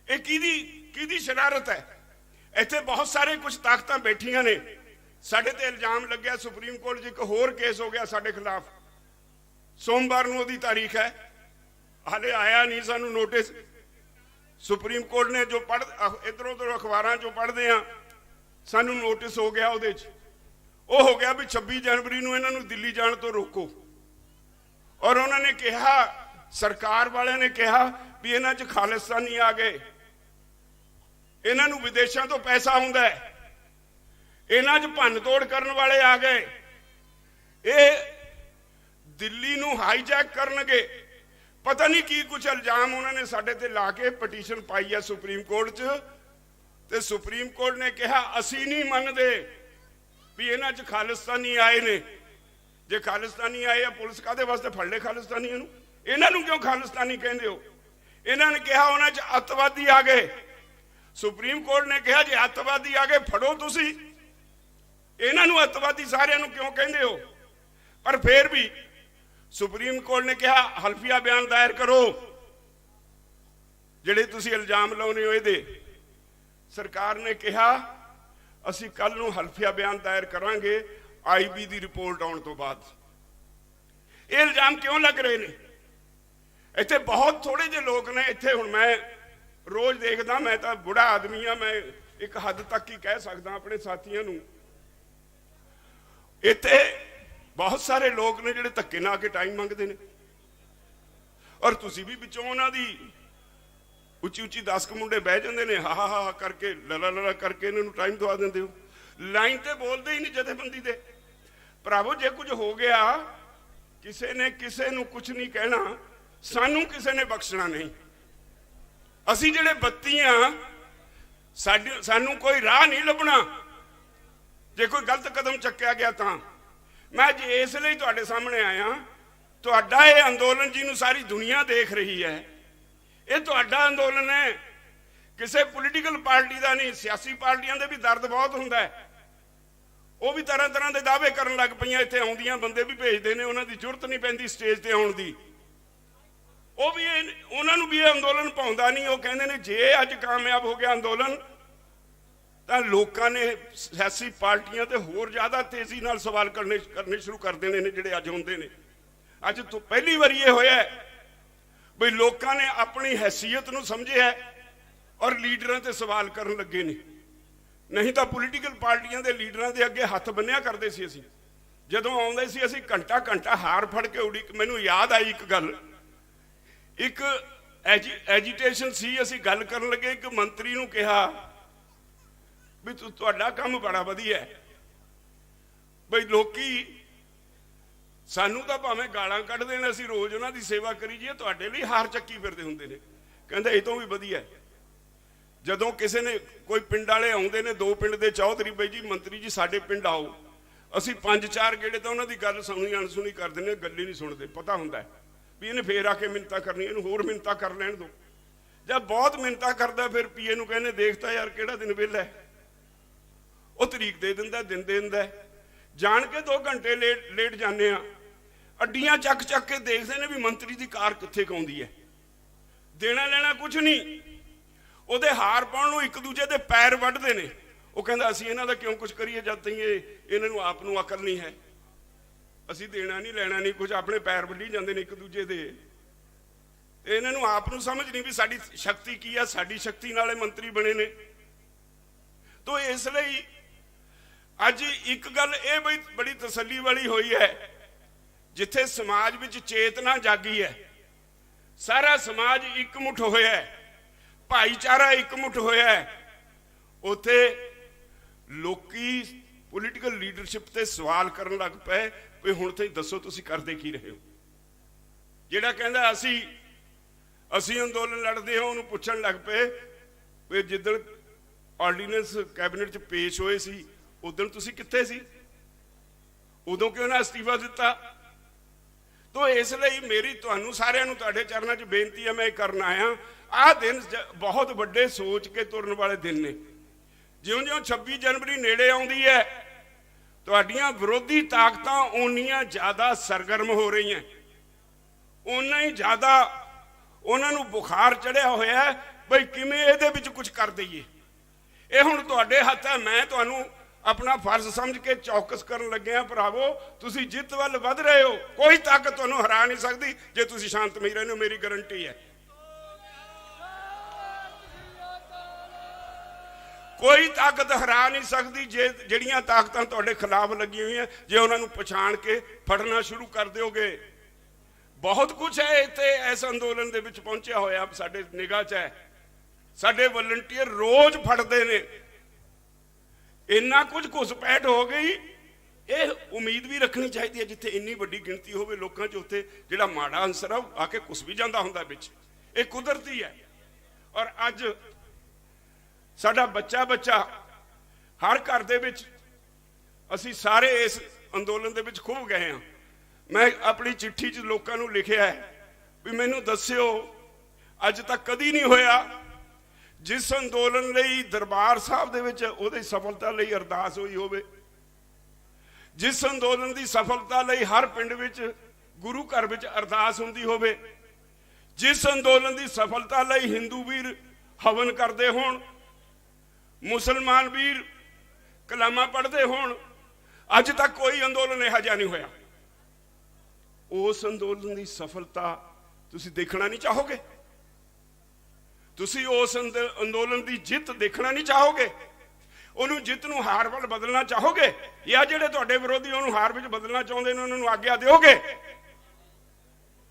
ਇਹ ਕਿਹਦੀ ਸ਼ਰਾਰਤ ਹੈ? ਇੱਥੇ ਬਹੁਤ ਸਾਰੇ ਕੁਝ ਤਾਕਤਾਂ ਬੈਠੀਆਂ ਨੇ। ਸਾਡੇ ਤੇ ਇਲਜ਼ਾਮ ਲੱਗਿਆ, ਸੁਪਰੀਮ ਕੋਰਟ 'ਚ ਇੱਕ ਹੋਰ ਕੇਸ ਹੋ ਗਿਆ ਸਾਡੇ ਖਿਲਾਫ। ਸੋਮਵਾਰ ਨੂੰ ਉਹਦੀ ਤਾਰੀਖ ਹੈ, ਹਾਲੇ ਆਇਆ ਨਹੀਂ ਸਾਨੂੰ ਨੋਟਿਸ। ਸੁਪਰੀਮ ਕੋਰਟ ਨੇ ਜੋ ਇੱਧਰੋਂ ਉੱਧਰੋਂ ਅਖਬਾਰਾਂ 'ਚੋਂ ਪੜ੍ਹਦੇ ਆ, ਸਾਨੂੰ ਨੋਟਿਸ ਹੋ ਗਿਆ ਉਹਦੇ 'ਚ। ਉਹ ਹੋ ਗਿਆ ਵੀ 26 ਜਨਵਰੀ ਨੂੰ ਇਹਨਾਂ ਨੂੰ ਦਿੱਲੀ ਜਾਣ ਤੋਂ ਰੋਕੋ। ਔਰ ਉਹਨਾਂ ਨੇ ਕਿਹਾ, ਸਰਕਾਰ ਵਾਲਿਆਂ ਨੇ ਕਿਹਾ ਵੀ ਇਹਨਾਂ 'ਚ ਖਾਲਿਸਤਾਨੀ ਆ ਗਏ, ਇਹਨਾਂ ਨੂੰ ਵਿਦੇਸ਼ਾਂ ਤੋਂ ਪੈਸਾ ਆਉਂਦਾ ਹੈ, ਇਹਨਾਂ 'ਚ ਭੰਨ ਤੋੜ ਕਰਨ ਵਾਲੇ ਆ ਗਏ, ਇਹ ਦਿੱਲੀ ਨੂੰ ਹਾਈਜੈਕ ਕਰਨਗੇ। ਪਤਾ ਨਹੀਂ ਕੀ ਕੁਝ ਇਲਜ਼ਾਮ ਉਹਨਾਂ ਨੇ ਸਾਡੇ ਤੇ ਲਾ ਕੇ ਪਟੀਸ਼ਨ ਪਾਈ ਹੈ ਸੁਪਰੀਮ ਕੋਰਟ 'ਚ। ਤੇ ਸੁਪਰੀਮ ਕੋਰਟ ਨੇ ਕਿਹਾ ਅਸੀਂ ਨਹੀਂ ਮੰਨਦੇ ਵੀ ਇਹਨਾਂ 'ਚ ਖਾਲਿਸਤਾਨੀ ਆਏ ਨੇ। ਜੇ ਖਾਲਿਸਤਾਨੀ ਆਏ ਆ, ਪੁਲਿਸ ਕਾਹਦੇ ਵਾਸਤੇ ਫੜ ਲੈ ਖਾਲਿਸਤਾਨੀਆਂ ਨੂੰ? ਇਹਨਾਂ ਨੂੰ ਕਿਉਂ ਖਾਲਿਸਤਾਨੀ ਕਹਿੰਦੇ ਹੋ? ਇਹਨਾਂ ਨੇ ਕਿਹਾ ਉਹਨਾਂ 'ਚ ਅੱਤਵਾਦੀ ਆ ਗਏ। ਸੁਪਰੀਮ ਕੋਰਟ ਨੇ ਕਿਹਾ ਜੇ ਅੱਤਵਾਦੀ ਆ ਗਏ ਫੜੋ ਤੁਸੀਂ, ਇਹਨਾਂ ਨੂੰ ਅੱਤਵਾਦੀ ਸਾਰਿਆਂ ਨੂੰ ਕਿਉਂ ਕਹਿੰਦੇ ਹੋ? ਪਰ ਫਿਰ ਵੀ ਸੁਪਰੀਮ ਕੋਰਟ ਨੇ ਕਿਹਾ ਹਲਫੀਆ ਬਿਆਨ ਦਾਇਰ ਕਰੋ ਜਿਹੜੇ ਤੁਸੀਂ ਇਲਜ਼ਾਮ ਲਾਉਨੇ ਹੋ ਇਹਦੇ। ਸਰਕਾਰ ਨੇ ਕਿਹਾ ਅਸੀਂ ਕੱਲ ਨੂੰ ਹਲਫੀਆ ਬਿਆਨ ਦਾਇਰ ਕਰਾਂਗੇ ਆਈਬੀ ਦੀ ਰਿਪੋਰਟ ਆਉਣ ਤੋਂ ਬਾਅਦ। ਇਹ ਇਲਜ਼ਾਮ ਕਿਉਂ ਲੱਗ ਰਹੇ ਨੇ? ਇੱਥੇ ਬਹੁਤ ਥੋੜੇ ਜਿਹੇ ਲੋਕ ਨੇ। ਇੱਥੇ ਹੁਣ ਮੈਂ ਰੋਜ਼ ਦੇਖਦਾ, ਮੈਂ ਤਾਂ ਬੁੜਾ ਆਦਮੀ ਆ, ਮੈਂ ਇੱਕ ਹੱਦ ਤੱਕ ਹੀ ਕਹਿ ਸਕਦਾ ਆਪਣੇ ਸਾਥੀਆਂ ਨੂੰ, ਇੱਥੇ ਬਹੁਤ ਸਾਰੇ ਲੋਕ ਨੇ ਜਿਹੜੇ ਧੱਕੇ ਨਾਲ ਆ ਕੇ ਟਾਈਮ ਮੰਗਦੇ ਨੇ। ਔਰ ਤੁਸੀਂ ਵੀ ਵਿੱਚੋਂ ਉਹਨਾਂ ਦੀ ਉੱਚੀ ਉੱਚੀ 10 ਮੁੰਡੇ ਬਹਿ ਜਾਂਦੇ ਨੇ, ਹਾ ਹਾ ਹਾ ਕਰਕੇ ਲਲਾ ਲਲਾ ਕਰਕੇ ਇਹਨਾਂ ਨੂੰ ਟਾਈਮ ਦਵਾ ਦਿੰਦੇ ਹੋ। ਲਾਈਨ ਤੇ ਬੋਲਦੇ ਹੀ ਨਹੀਂ ਜਥੇਬੰਦੀ ਦੇ। ਭਰਾਵੋ, ਜੇ ਕੁਝ ਹੋ ਗਿਆ, ਕਿਸੇ ਨੇ ਕਿਸੇ ਨੂੰ ਕੁਝ ਨਹੀਂ ਕਹਿਣਾ, ਸਾਨੂੰ ਕਿਸੇ ਨੇ ਬਖਸ਼ਣਾ ਨਹੀਂ। ਅਸੀਂ ਜਿਹੜੇ ਬੱਤੀ ਆ, ਸਾਨੂੰ ਕੋਈ ਰਾਹ ਨਹੀਂ ਲੱਭਣਾ ਜੇ ਕੋਈ ਗਲਤ ਕਦਮ ਚੱਕਿਆ ਗਿਆ ਤਾਂ। ਮੈਂ ਅੱਜ ਇਸ ਲਈ ਤੁਹਾਡੇ ਸਾਹਮਣੇ ਆਇਆ। ਤੁਹਾਡਾ ਇਹ ਅੰਦੋਲਨ ਜਿਹਨੂੰ ਸਾਰੀ ਦੁਨੀਆ ਦੇਖ ਰਹੀ ਹੈ, ਇਹ ਤੁਹਾਡਾ ਅੰਦੋਲਨ ਹੈ, ਕਿਸੇ ਪੋਲੀਟੀਕਲ ਪਾਰਟੀ ਦਾ ਨਹੀਂ। ਸਿਆਸੀ ਪਾਰਟੀਆਂ ਦੇ ਵੀ ਦਰਦ ਬਹੁਤ ਹੁੰਦਾ ਹੈ, ਉਹ ਵੀ ਤਰ੍ਹਾਂ ਤਰ੍ਹਾਂ ਦੇ ਦਾਅਵੇ ਕਰਨ ਲੱਗ ਪਈਆਂ। ਇੱਥੇ ਆਉਂਦੀਆਂ ਬੰਦੇ ਵੀ ਭੇਜਦੇ ਨੇ, ਉਹਨਾਂ ਦੀ ਜ਼ਰੂਰਤ ਨਹੀਂ ਪੈਂਦੀ ਸਟੇਜ ਤੇ ਆਉਣ ਦੀ। ਉਹ ਵੀ ਉਹਨਾਂ ਨੂੰ ਵੀ ਇਹ ਅੰਦੋਲਨ ਭਾਉਂਦਾ ਨਹੀਂ। ਉਹ ਕਹਿੰਦੇ ਨੇ ਜੇ ਅੱਜ ਕਾਮਯਾਬ ਹੋ ਗਿਆ ਅੰਦੋਲਨ ਤਾਂ ਲੋਕਾਂ ਨੇ ਸਿਆਸੀ ਪਾਰਟੀਆਂ ਤੇ ਹੋਰ ਜ਼ਿਆਦਾ ਤੇਜ਼ੀ ਨਾਲ ਸਵਾਲ ਕਰਨੇ ਸ਼ੁਰੂ ਕਰ ਦੇਣੇ ਨੇ ਜਿਹੜੇ ਅੱਜ ਹੁੰਦੇ ਨੇ। ਅੱਜ ਤੋਂ ਪਹਿਲੀ ਵਾਰੀ ਇਹ ਹੋਇਆ ਵੀ ਲੋਕਾਂ ਨੇ ਆਪਣੀ हैसीयत ਨੂੰ ਸਮਝਿਆ ਔਰ ਲੀਡਰਾਂ ਤੇ ਸਵਾਲ ਕਰਨ ਲੱਗੇ ਨੇ। ਨਹੀਂ ਤਾਂ ਪੋਲੀਟੀਕਲ ਪਾਰਟੀਆਂ ਦੇ ਲੀਡਰਾਂ ਦੇ ਅੱਗੇ ਹੱਥ ਬੰਨਿਆ ਕਰਦੇ ਸੀ। ਅਸੀਂ ਜਦੋਂ ਆਉਂਦੇ ਸੀ ਅਸੀਂ ਘੰਟਾ ਘੰਟਾ ਹਾਰ ਫੜ ਕੇ ਉਡੀਕ। ਮੈਨੂੰ ਯਾਦ ਆਈ ਇੱਕ ਗੱਲ, ਇੱਕ ਐਜੀਟੇਸ਼ਨ ਸੀ। ਅਸੀਂ ਗੱਲ ਕਰਨ ਲੱਗੇ, ਇੱਕ ਮੰਤਰੀ ਨੂੰ ਕਿਹਾ ਵੀ ਤੁਹਾਡਾ ਕੰਮ ਬੜਾ ਵਧੀਆ ਹੈ, ਬਈ ਲੋਕੀ ਸਾਨੂੰ ਤਾਂ ਭਾਵੇਂ ਗਾਲਾਂ ਕੱਢਦੇ ਨੇ, ਅਸੀਂ ਰੋਜ਼ ਉਹਨਾਂ ਦੀ ਸੇਵਾ ਕਰੀ ਜਾਈਏ, ਤੁਹਾਡੇ ਲਈ ਹਾਰ ਚੱਕੀ ਫਿਰਦੇ ਹੁੰਦੇ ਨੇ। ਕਹਿੰਦਾ ਇਹ ਤੋਂ ਵੀ ਵਧੀਆ। ਜਦੋਂ ਕਿਸੇ ਨੇ ਕੋਈ ਪਿੰਡ ਵਾਲੇ ਆਉਂਦੇ ਨੇ, 2 ਪਿੰਡ ਦੇ ਚੌਧਰੀ, ਬਈ ਜੀ ਮੰਤਰੀ ਜੀ ਸਾਡੇ ਪਿੰਡ ਆਓ, ਅਸੀਂ 5-4 ਗੇੜੇ ਤਾਂ ਉਹਨਾਂ ਦੀ ਗੱਲ ਸੁਣੀ ਅਣਸੁਣੀ ਕਰ ਦਿੰਦੇ, ਗੱਲ ਹੀ ਨਹੀਂ ਸੁਣਦੇ। ਪਤਾ ਹੁੰਦਾ ਵੀ ਇਹਨੇ ਫੇਰ ਆ ਕੇ ਮਿੰਨਤਾਂ ਕਰਨੀ, ਇਹਨੂੰ ਹੋਰ ਮਿੰਨਤਾਂ ਕਰ ਲੈਣ ਦਿਓ। ਜਦ ਬਹੁਤ ਮਿੰਨਤਾਂ ਕਰਦਾ ਫਿਰ ਪੀਏ ਨੂੰ ਕਹਿੰਦੇ ਦੇਖਤਾ ਯਾਰ ਕਿਹੜਾ ਦਿਨ ਵਿਹਲਾ ਹੈ, ਉਹ ਤਰੀਕ ਦੇ ਦਿੰਦਾ, ਦਿਨ ਦੇ ਦਿੰਦਾ। ਜਾਣ ਕੇ 2 ਘੰਟੇ ਲੇਟ ਜਾਂਦੇ ਆ, ਅੱਡੀਆਂ ਚੱਕ ਚੱਕ ਕੇ ਦੇਖਦੇ ਨੇ ਵੀ ਮੰਤਰੀ ਦੀ ਕਾਰ ਕਿੱਥੇ ਆਉਂਦੀ ਹੈ। ਦੇਣਾ ਲੈਣਾ ਕੁਝ ਨਹੀਂ, ਉਹਦੇ ਹਾਰ ਪਾਉਣ ਨੂੰ ਇੱਕ ਦੂਜੇ ਦੇ ਪੈਰ ਵੱਢਦੇ ਨੇ। ਉਹ ਕਹਿੰਦਾ ਅਸੀਂ ਇਹਨਾਂ ਦਾ ਕਿਉਂ ਕੁਝ ਕਰੀਏ ਜਦ ਤੱਕ ਇਹਨਾਂ ਨੂੰ ਆਪ ਨੂੰ ਅਕਲ ਨਹੀਂ ਹੈ। ਅਸੀਂ ਦੇਣਾ ਨਹੀਂ ਲੈਣਾ ਨਹੀਂ ਕੁਝ, ਆਪਣੇ ਪੈਰ ਵੱਢੀ ਜਾਂਦੇ ਨੇ ਇੱਕ ਦੂਜੇ ਦੇ। ਇਹਨਾਂ ਨੂੰ ਆਪ ਨੂੰ ਸਮਝ ਨਹੀਂ ਵੀ ਸਾਡੀ ਸ਼ਕਤੀ ਕੀ ਆ, ਸਾਡੀ ਸ਼ਕਤੀ ਨਾਲੇ ਮੰਤਰੀ ਬਣੇ ਨੇ। ਤੋ ਇਸ ਲਈ ਅੱਜ ਇੱਕ ਗੱਲ ਇਹ ਬਈ ਬੜੀ ਤਸੱਲੀ ਵਾਲੀ ਹੋਈ ਹੈ, ਜਿੱਥੇ ਸਮਾਜ ਵਿੱਚ ਚੇਤਨਾ ਜਾਗੀ ਹੈ, ਸਾਰਾ ਸਮਾਜ ਇਕਮੁੱਠ ਹੋਇਆ ਹੈ, ਭਾਈਚਾਰਾ ਇਕਮੁੱਠ ਹੋਇਆ ਹੈ, ਉੱਥੇ ਲੋਕੀ ਪੋਲੀਟੀਕਲ ਲੀਡਰਸ਼ਿਪ ਤੇ ਸਵਾਲ ਕਰਨ ਲੱਗ ਪਏ ਵੀ ਹੁਣ ਤੇ ਦੱਸੋ ਤੁਸੀਂ ਕਰਦੇ ਕੀ ਰਹੇ ਹੋ। ਜਿਹੜਾ ਕਹਿੰਦਾ ਅਸੀਂ ਅੰਦੋਲਨ ਲੜਦੇ ਹਾਂ, ਉਹਨੂੰ ਪੁੱਛਣ ਲੱਗ ਪਏ ਵੀ ਜਿੱਦਣ ਆਰਡੀਨੈਂਸ ਕੈਬਨਿਟ 'ਚ ਪੇਸ਼ ਹੋਏ ਸੀ ਉਦੋਂ ਤੁਸੀਂ ਕਿੱਥੇ ਸੀ, ਉਦੋਂ ਕਿਉਂ ਨਾ ਅਸਤੀਫਾ ਦਿੱਤਾ। ਤੋ ਇਸ ਲਈ ਮੇਰੀ ਤੁਹਾਨੂੰ ਸਾਰਿਆਂ ਨੂੰ ਤੁਹਾਡੇ ਚਰਨਾਂ 'ਚ ਬੇਨਤੀ ਹੈ, ਮੈਂ ਇਹ ਕਰਨ ਆਇਆ। ਆਹ ਦਿਨ ਬਹੁਤ ਵੱਡੇ ਸੋਚ ਕੇ ਤੁਰਨ ਵਾਲੇ ਦਿਨ ਨੇ। ਜਿਉਂ-ਜਿਉਂ 26 ਜਨਵਰੀ ਨੇੜੇ ਆਉਂਦੀ ਹੈ, ਤੁਹਾਡੀਆਂ ਵਿਰੋਧੀ ਤਾਕਤਾਂ ਓਨੀਆਂ ਜ਼ਿਆਦਾ ਸਰਗਰਮ ਹੋ ਰਹੀਆਂ, ਓਨਾ ਹੀ ਜ਼ਿਆਦਾ ਉਹਨਾਂ ਨੂੰ ਬੁਖਾਰ ਚੜਿਆ ਹੋਇਆ ਹੈ ਬਈ ਕਿਵੇਂ ਇਹਦੇ ਵਿੱਚ ਕੁਝ ਕਰ ਦਈਏ। ਇਹ ਹੁਣ ਤੁਹਾਡੇ ਹੱਥ ਹੈ। ਮੈਂ ਤੁਹਾਨੂੰ ਆਪਣਾ ਫਰਜ਼ ਸਮਝ ਕੇ ਚੌਕਸ ਕਰਨ ਲੱਗਿਆ, ਭਰਾਵੋ ਤੁਸੀਂ ਜਿੱਤ ਵੱਲ ਵਧ ਰਹੇ ਹੋ, ਕੋਈ ਤਾਕਤ ਤੁਹਾਨੂੰ ਹਰਾ ਨਹੀਂ ਸਕਦੀ ਜੇ ਤੁਸੀਂ ਸ਼ਾਂਤਮਈ ਰਹਿੰਦੇ ਹੋ, ਮੇਰੀ ਗਾਰੰਟੀ ਹੈ। ਕੋਈ ਤਾਕਤ ਹਰਾ ਨਹੀਂ ਸਕਦੀ ਜੇ ਜਿਹੜੀਆਂ ਤਾਕਤਾਂ ਤੁਹਾਡੇ ਖਿਲਾਫ ਲੱਗੀਆਂ ਹੋਈਆਂ, ਜੇ ਉਹਨਾਂ ਨੂੰ ਪਛਾਣ ਕੇ ਫੜਨਾ ਸ਼ੁਰੂ ਕਰ ਦਿਓਗੇ। ਬਹੁਤ ਕੁਝ ਹੈ ਇੱਥੇ ਇਸ ਅੰਦੋਲਨ ਦੇ ਵਿੱਚ ਪਹੁੰਚਿਆ ਹੋਇਆ, ਸਾਡੇ ਨਿਗਾਹ 'ਚ ਹੈ। ਸਾਡੇ ਵਲੰਟੀਅਰ ਰੋਜ਼ ਫੜਦੇ ਨੇ, ਇੰਨਾ ਕੁਝ ਘੁਸਪੈਠ ਹੋ ਗਈ। ਇਹ ਉਮੀਦ ਵੀ ਰੱਖਣੀ ਚਾਹੀਦੀ ਹੈ ਜਿੱਥੇ ਇੰਨੀ ਵੱਡੀ ਗਿਣਤੀ ਹੋਵੇ ਲੋਕਾਂ 'ਚ, ਉੱਥੇ ਜਿਹੜਾ ਮਾੜਾ ਅੰਸਰ ਆ ਕੇ ਘੁਸ ਵੀ ਜਾਂਦਾ ਹੁੰਦਾ ਵਿੱਚ। ਇਹ ਕੁਦਰਤੀ ਹੈ। ਔਰ ਅੱਜ ਸਾਡਾ ਬੱਚਾ ਹਰ ਘਰ ਦੇ ਵਿੱਚ, ਅਸੀਂ ਸਾਰੇ ਇਸ ਅੰਦੋਲਨ ਦੇ ਵਿੱਚ ਖੁੱਭ ਗਏ ਹਾਂ। ਮੈਂ ਆਪਣੀ ਚਿੱਠੀ 'ਚ ਲੋਕਾਂ ਨੂੰ ਲਿਖਿਆ ਹੈ ਵੀ ਮੈਨੂੰ ਦੱਸਿਓ ਅੱਜ ਤੱਕ ਕਦੀ ਨਹੀਂ ਹੋਇਆ ਜਿਸ ਅੰਦੋਲਨ ਲਈ ਦਰਬਾਰ ਸਾਹਿਬ ਦੇ ਵਿੱਚ ਉਹਦੀ ਸਫਲਤਾ ਲਈ ਅਰਦਾਸ ਹੋਈ ਹੋਵੇ, ਜਿਸ ਅੰਦੋਲਨ ਦੀ ਸਫਲਤਾ ਲਈ ਹਰ ਪਿੰਡ ਵਿੱਚ ਗੁਰੂ ਘਰ ਵਿੱਚ ਅਰਦਾਸ ਹੁੰਦੀ ਹੋਵੇ, ਜਿਸ ਅੰਦੋਲਨ ਦੀ ਸਫਲਤਾ ਲਈ ਹਿੰਦੂ ਵੀਰ ਹਵਨ ਕਰਦੇ ਹੋਣ, ਮੁਸਲਮਾਨ ਵੀਰ ਕਲਾਮਾਂ ਪੜ੍ਹਦੇ ਹੋਣ, ਅੱਜ ਤੱਕ ਕੋਈ ਅੰਦੋਲਨ ਇਹੋ ਜਿਹਾ ਨਹੀਂ ਹੋਇਆ। ਉਸ ਅੰਦੋਲਨ ਦੀ ਸਫਲਤਾ ਤੁਸੀਂ ਦੇਖਣਾ ਨਹੀਂ ਚਾਹੋਗੇ? ਤੁਸੀਂ ਉਸ ਅੰਦੋਲਨ ਦੀ ਜਿੱਤ ਦੇਖਣਾ ਨਹੀਂ ਚਾਹੋਗੇ? ਉਹਨੂੰ ਜਿੱਤ ਨੂੰ ਹਾਰ ਵੱਲ ਬਦਲਣਾ ਚਾਹੋਗੇ, ਜਾਂ ਜਿਹੜੇ ਤੁਹਾਡੇ ਵਿਰੋਧੀ ਉਹਨੂੰ ਹਾਰ ਵਿੱਚ ਬਦਲਣਾ ਚਾਹੁੰਦੇ ਨੇ ਉਹਨਾਂ ਨੂੰ ਆਗਿਆ ਦਿਓਗੇ?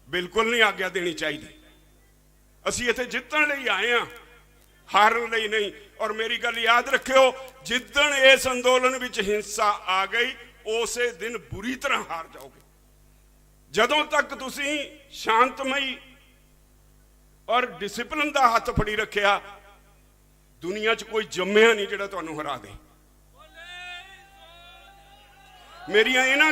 ਬਿਲਕੁਲ ਨਹੀਂ ਆਗਿਆ ਦੇਣੀ ਚਾਹੀਦੀ। ਅਸੀਂ ਇੱਥੇ ਜਿੱਤਣ ਲਈ ਆਏ ਹਾਂ, ਹਾਰਨ ਲਈ ਨਹੀਂ। ਔਰ ਮੇਰੀ ਗੱਲ ਯਾਦ ਰੱਖਿਓ, ਜਿੱਦਣ ਇਸ ਅੰਦੋਲਨ ਵਿੱਚ ਹਿੰਸਾ ਆ ਗਈ ਉਸੇ ਦਿਨ ਬੁਰੀ ਤਰ੍ਹਾਂ ਹਾਰ ਜਾਓਗੇ। ਜਦੋਂ ਤੱਕ ਤੁਸੀਂ ਸ਼ਾਂਤਮਈ ਔਰ ਡਿਸਪਲਿਨ ਦਾ ਹੱਥ ਫੜੀ ਰੱਖਿਆ, ਦੁਨੀਆ 'ਚ ਕੋਈ ਜੰਮਿਆ ਨਹੀਂ ਜਿਹੜਾ ਤੁਹਾਨੂੰ ਹਰਾ ਦੇ। ਮੇਰੀਆਂ ਇਹਨਾਂ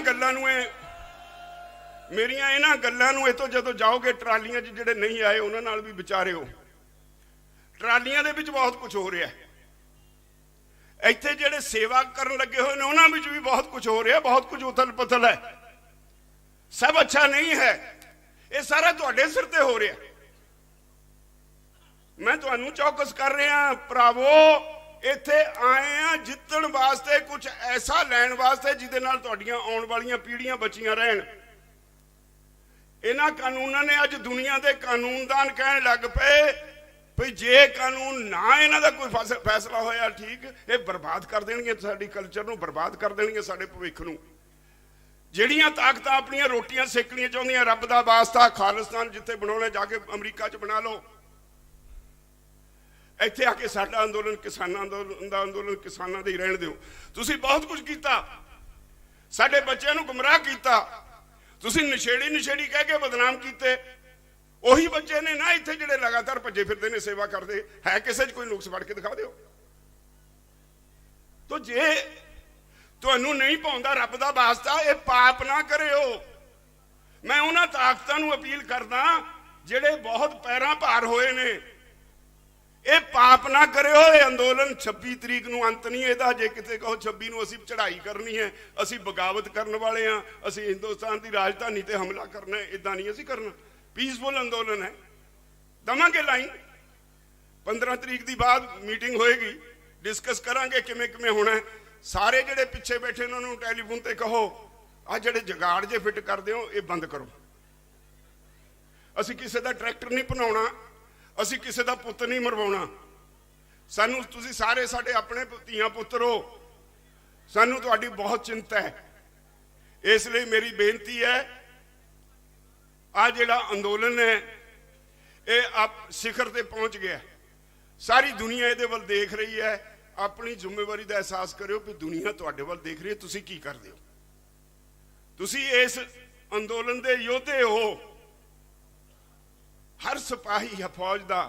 ਗੱਲਾਂ ਨੂੰ ਇੱਥੋਂ ਜਦੋਂ ਜਾਓਗੇ, ਟਰਾਲੀਆਂ 'ਚ ਜਿਹੜੇ ਨਹੀਂ ਆਏ ਉਹਨਾਂ ਨਾਲ ਵੀ ਵਿਚਾਰਿਓ। ਟਰਾਲੀਆਂ ਦੇ ਵਿੱਚ ਬਹੁਤ ਕੁਝ ਹੋ ਰਿਹਾ, ਇੱਥੇ ਜਿਹੜੇ ਸੇਵਾ ਕਰਨ ਲੱਗੇ ਹੋਏ ਨੇ ਉਹਨਾਂ ਵਿੱਚ ਵੀ ਬਹੁਤ ਕੁਝ ਹੋ ਰਿਹਾ, ਬਹੁਤ ਕੁਝ ਉਥਲ ਪੁਥਲ ਹੈ, ਸਭ ਅੱਛਾ ਨਹੀਂ ਹੈ। ਇਹ ਸਾਰਾ ਤੁਹਾਡੇ ਸਿਰ ਤੇ ਹੋ ਰਿਹਾ। ਮੈਂ ਤੁਹਾਨੂੰ ਚੌਕਸ ਕਰ ਰਿਹਾ, ਭਰਾਵੋ ਇੱਥੇ ਆਏ ਆ ਜਿੱਤਣ ਵਾਸਤੇ, ਕੁਝ ਐਸਾ ਲੈਣ ਵਾਸਤੇ ਜਿਹਦੇ ਨਾਲ ਤੁਹਾਡੀਆਂ ਆਉਣ ਵਾਲੀਆਂ ਪੀੜ੍ਹੀਆਂ ਬਚੀਆਂ ਰਹਿਣ। इन्हां कानूनां ने अज दुनिया के कानूनदान कहन लग पे भी जे कानून ना इन्हां दा कोई फैसला होया ठीक, ये बर्बाद कर देणगे साडी कल्चर नूं, बर्बाद कर देणगे साडे भविख नूं। ਜਿਹੜੀਆਂ ਤਾਕਤਾਂ ਆਪਣੀਆਂ ਰੋਟੀਆਂ ਸੇਕਣੀਆਂ ਚਾਹੁੰਦੀਆਂ, ਰੱਬ ਦਾ ਵਾਸਤਾ ਖਾਲਿਸਤਾਨ ਜਿੱਥੇ ਬਣਾਉਣਾ ਜਾ ਕੇ ਅਮਰੀਕਾ 'ਚ ਬਣਾ ਲਓ। ਇੱਥੇ ਆ ਕੇ ਸਾਡਾ ਅੰਦੋਲਨ ਕਿਸਾਨਾਂ ਦਾ ਅੰਦੋਲਨ ਕਿਸਾਨਾਂ ਦੇ ਹੀ ਰਹਿਣ ਦਿਓ। ਤੁਸੀਂ ਬਹੁਤ ਕੁਝ ਕੀਤਾ, ਸਾਡੇ ਬੱਚਿਆਂ ਨੂੰ ਗੁੰਮਰਾਹ ਕੀਤਾ, ਤੁਸੀਂ ਨਸ਼ੇੜੀ ਕਹਿ ਕੇ ਬਦਨਾਮ ਕੀਤੇ। ਉਹੀ ਬੱਚੇ ਨੇ ਨਾ ਇੱਥੇ ਜਿਹੜੇ ਲਗਾਤਾਰ ਭੱਜੇ ਫਿਰਦੇ ਨੇ ਸੇਵਾ ਕਰਦੇ। ਹੈ ਕਿਸੇ 'ਚ ਕੋਈ ਨੁਕਸ ਫੜ ਕੇ ਦਿਖਾ ਦਿਓ। ਤੋ ਜੇ ਤੁਹਾਨੂੰ ਨਹੀਂ ਪਾਉਂਦਾ ਰੱਬ ਦਾ ਵਾਸਤਾ, ਇਹ ਪਾਪ ਨਾ ਕਰਿਓ। ਮੈਂ ਉਹਨਾਂ ਤਾਕਤਾਂ ਨੂੰ ਅਪੀਲ ਕਰਦਾ ਜਿਹੜੇ ਬਹੁਤ ਪੈਰਾਂ ਭਾਰ ਹੋਏ ਨੇ, ਇਹ ਪਾਪ ਨਾ ਕਰਿਓ। ਇਹ ਅੰਦੋਲਨ 26 ਤਰੀਕ ਨੂੰ ਅੰਤ ਨਹੀਂ ਇਹਦਾ। ਜੇ ਕਿਤੇ ਕਹੋ 26 ਨੂੰ ਅਸੀਂ ਚੜ੍ਹਾਈ ਕਰਨੀ ਹੈ, ਅਸੀਂ ਬਗਾਵਤ ਕਰਨ ਵਾਲੇ ਹਾਂ, ਅਸੀਂ ਹਿੰਦੁਸਤਾਨ ਦੀ ਰਾਜਧਾਨੀ ਤੇ ਹਮਲਾ ਕਰਨਾ ਹੈ, ਇਦਾਂ ਨਹੀਂ ਅਸੀਂ ਕਰਨਾ। ਪੀਸਫੁਲ ਅੰਦੋਲਨ ਹੈ, ਦਵਾਂਗੇ ਲਾਈਨ। 15 ਤਰੀਕ ਦੀ ਬਾਅਦ ਮੀਟਿੰਗ ਹੋਏਗੀ, ਡਿਸਕਸ ਕਰਾਂਗੇ ਕਿਵੇਂ ਕਿਵੇਂ ਹੋਣਾ। ਸਾਰੇ ਜਿਹੜੇ ਪਿੱਛੇ ਬੈਠੇ ਉਹਨਾਂ ਨੂੰ ਟੈਲੀਫੋਨ ਤੇ ਕਹੋ ਆ ਜਿਹੜੇ ਜਗਾੜ ਜੇ ਫਿੱਟ ਕਰਦੇ ਹੋ ਇਹ ਬੰਦ ਕਰੋ। ਅਸੀਂ ਕਿਸੇ ਦਾ ਟਰੈਕਟਰ ਨਹੀਂ ਭਨਾਉਣਾ, ਅਸੀਂ ਕਿਸੇ ਦਾ ਪੁੱਤ ਨਹੀਂ ਮਰਵਾਉਣਾ। ਸਾਨੂੰ ਤੁਸੀਂ ਸਾਰੇ ਸਾਡੇ ਆਪਣੇ ਧੀਆਂ ਪੁੱਤਰ ਹੋ, ਸਾਨੂੰ ਤੁਹਾਡੀ ਬਹੁਤ ਚਿੰਤਾ ਹੈ। ਇਸ ਲਈ ਮੇਰੀ ਬੇਨਤੀ ਹੈ, ਆ ਜਿਹੜਾ ਅੰਦੋਲਨ ਹੈ ਇਹ ਆਪ ਸਿਖਰ ਤੇ ਪਹੁੰਚ ਗਿਆ। ਸਾਰੀ ਦੁਨੀਆ ਇਹਦੇ ਵੱਲ ਦੇਖ ਰਹੀ ਹੈ। अपनी जिम्मेवारी का एहसास करो कि दुनिया तुहाडे वल देख रही है, तुसी की करदे हो। तुसी इस अंदोलन दे योद्धे हो। हर सिपाही या फौज का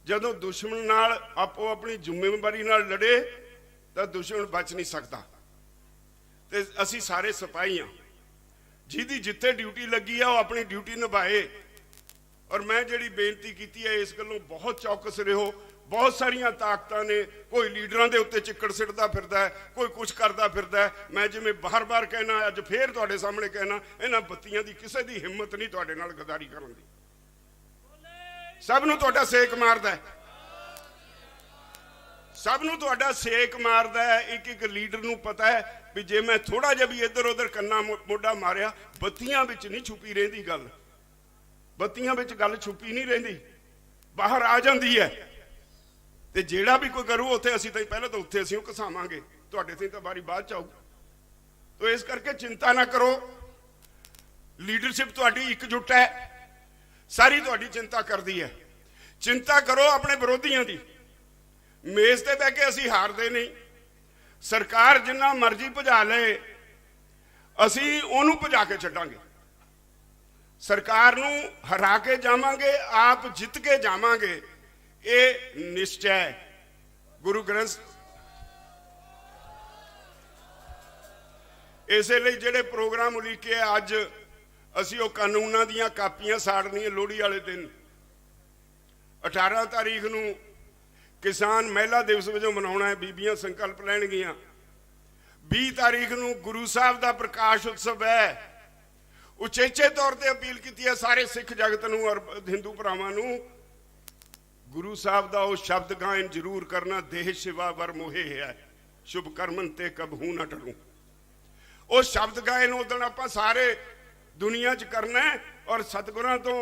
जदों दुश्मन नाल आपो अपनी जिम्मेवारी नाल लड़े तो दुश्मन बच नहीं सकता। ते असी सारे सिपाही हाँ, जिहदी जिथे ड्यूटी लगी है वो अपनी ड्यूटी निभाए। और मैं जिहड़ी बेनती की है इस गल्लों बहुत चौकस रहो। बहुत सारिया ताकतां ने, कोई लीडरां दे उत्ते चिक्कड़ सिटदा फिरदा है, कोई कुछ करदा फिरदा है। मैं जिवें बार-बार कहना, अज फिर तुहाडे सामने कहना, इन्हां बत्तियां दी किसी दी हिम्मत नहीं तुहाडे नाल गद्दारी करन दी। सब नूं तुहाडा सेक मारदा है, सब नूं तुहाडा सेक मारदा है। एक एक लीडर नूं पता है भी जे मैं थोड़ा जिहा भी इधर उधर कन्ना मोढा मारिया, बत्तियां विच नहीं छुपी रहिंदी गल, बत्तियां विच गल छुपी नहीं रहिंदी, बाहर आ जांदी है। ਤੇ ਜਿਹੜਾ ਵੀ ਕੋਈ ਕਰੂ ਉੱਥੇ ਅਸੀਂ ਤਾਂ ਪਹਿਲਾਂ ਤਾਂ ਉੱਥੇ ਅਸੀਂ ਉਹ ਘਸਾਵਾਂਗੇ, ਤੁਹਾਡੇ ਤੇ ਤਾਂ ਵਾਰੀ ਬਾਅਦ ਚ ਆਊ। ਤੋ ਇਸ ਕਰਕੇ ਚਿੰਤਾ ਨਾ ਕਰੋ, ਲੀਡਰਸ਼ਿਪ ਤੁਹਾਡੀ ਇਕਜੁੱਟ ਹੈ, ਸਾਰੀ ਤੁਹਾਡੀ ਚਿੰਤਾ ਕਰਦੀ ਹੈ। ਚਿੰਤਾ ਕਰੋ ਆਪਣੇ ਵਿਰੋਧੀਆਂ ਦੀ। ਮੇਜ਼ ਤੇ ਬਹਿ ਕੇ ਅਸੀਂ ਹਾਰਦੇ ਨਹੀਂ। ਸਰਕਾਰ ਜਿੰਨਾ ਮਰਜ਼ੀ ਭਜਾ ਲਏ, ਅਸੀਂ ਉਹਨੂੰ ਭਜਾ ਕੇ ਛੱਡਾਂਗੇ। ਸਰਕਾਰ ਨੂੰ ਹਰਾ ਕੇ ਜਾਵਾਂਗੇ, ਆਪ ਜਿੱਤ ਕੇ ਜਾਵਾਂਗੇ, ਇਹ ਨਿਸ਼ਚੈ ਹੈ। ਗੁਰੂ ਗ੍ਰੰਥ ਇਸੇ ਲਈ ਜਿਹੜੇ ਪ੍ਰੋਗਰਾਮ ਉਲੀਕੇ ਅੱਜ ਅਸੀਂ ਉਹ ਕਾਨੂੰਨਾਂ ਦੀਆਂ ਕਾਪੀਆਂ ਸਾੜਨੀਆਂ ਲੋਹੜੀ ਵਾਲੇ ਦਿਨ। 18 ਤਾਰੀਖ ਨੂੰ ਕਿਸਾਨ ਮਹਿਲਾ ਦਿਵਸ ਵਜੋਂ ਮਨਾਉਣਾ ਹੈ, ਬੀਬੀਆਂ ਸੰਕਲਪ ਲੈਣਗੀਆਂ। 20 ਤਾਰੀਖ ਨੂੰ ਗੁਰੂ ਸਾਹਿਬ ਦਾ ਪ੍ਰਕਾਸ਼ ਉਤਸਵ ਹੈ। ਉਚੇਚੇ ਤੌਰ ਤੇ ਅਪੀਲ ਕੀਤੀ ਹੈ ਸਾਰੇ ਸਿੱਖ ਜਗਤ ਨੂੰ ਔਰ ਹਿੰਦੂ ਭਰਾਵਾਂ ਨੂੰ, गुरु साहब का वो शब्द गायन जरूर करना, देह शिवा वर मोहे है, शुभ कर्मन ते कबहू ना टलूं। वो शब्द गायन उस दिन आप सारे दुनिया च करना है और सतगुरां तो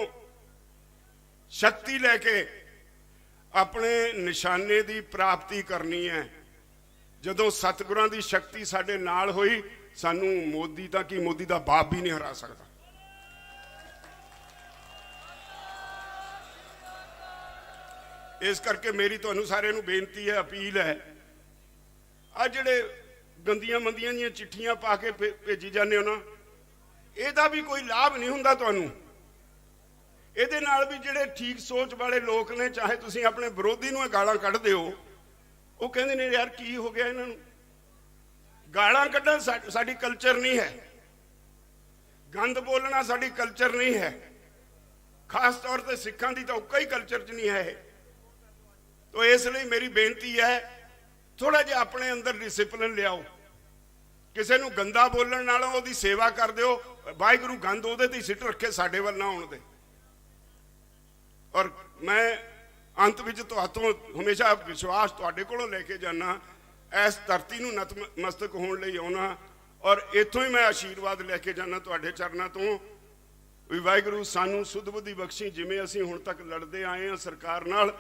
शक्ति लैके अपने निशाने की प्राप्ति करनी है। जदों सतगुरां की शक्ति साडे नाल होई, सानू मोदी तां कि मोदी का बाप भी नहीं हरा सकता। इस करके मेरी तुहानू सारे नू बेनती है, अपील है, आ जिहड़े गंदियां मंदियां दियां चिट्ठियां पा के भेजी जाने हो ना, ਇਹਦਾ भी कोई लाभ नहीं हुंदा तुहानू। ਇਹਦੇ ਨਾਲ भी ਜਿਹੜੇ ठीक सोच वाले लोग ने, चाहे तुसीं अपने विरोधी नू गालां कढ़दे हो, वो कहंदे ने यार की हो गया इन्हां नू। गालां कढ़ना साडी कल्चर नहीं है, गंद बोलना साडी कल्चर नहीं है, खास तौर पर सिखां दी तां कोई कल्चर च नहीं है। तो इसलिए मेरी बेनती है, थोड़ा जिहा अपने अंदर डिसिपलिन लियाओ। किसी नूं गंदा बोलण नालों उहदी सेवा कर दिओ, वाहिगुरू गंद उहदे ते सिट रखे, साडे वल ना आउण दे। और मैं अंत विच तुहातों हमेशा विश्वास तुहाडे कोलों लैके जाना, इस धरती नूं नतमस्तक होण लई आउणा और इत्थों ही मैं आशीर्वाद लैके जाना तुहाडे चरनां तों। ਵੀ ਵਾਹਿਗੁਰੂ ਸਾਨੂੰ ਸੁਧ ਬੁੱਧੀ ਬਖਸ਼ੀ, ਜਿਵੇਂ ਅਸੀਂ ਹੁਣ ਤੱਕ ਲੜਦੇ ਆਏ ਹਾਂ ਸਰਕਾਰ ਨਾਲ,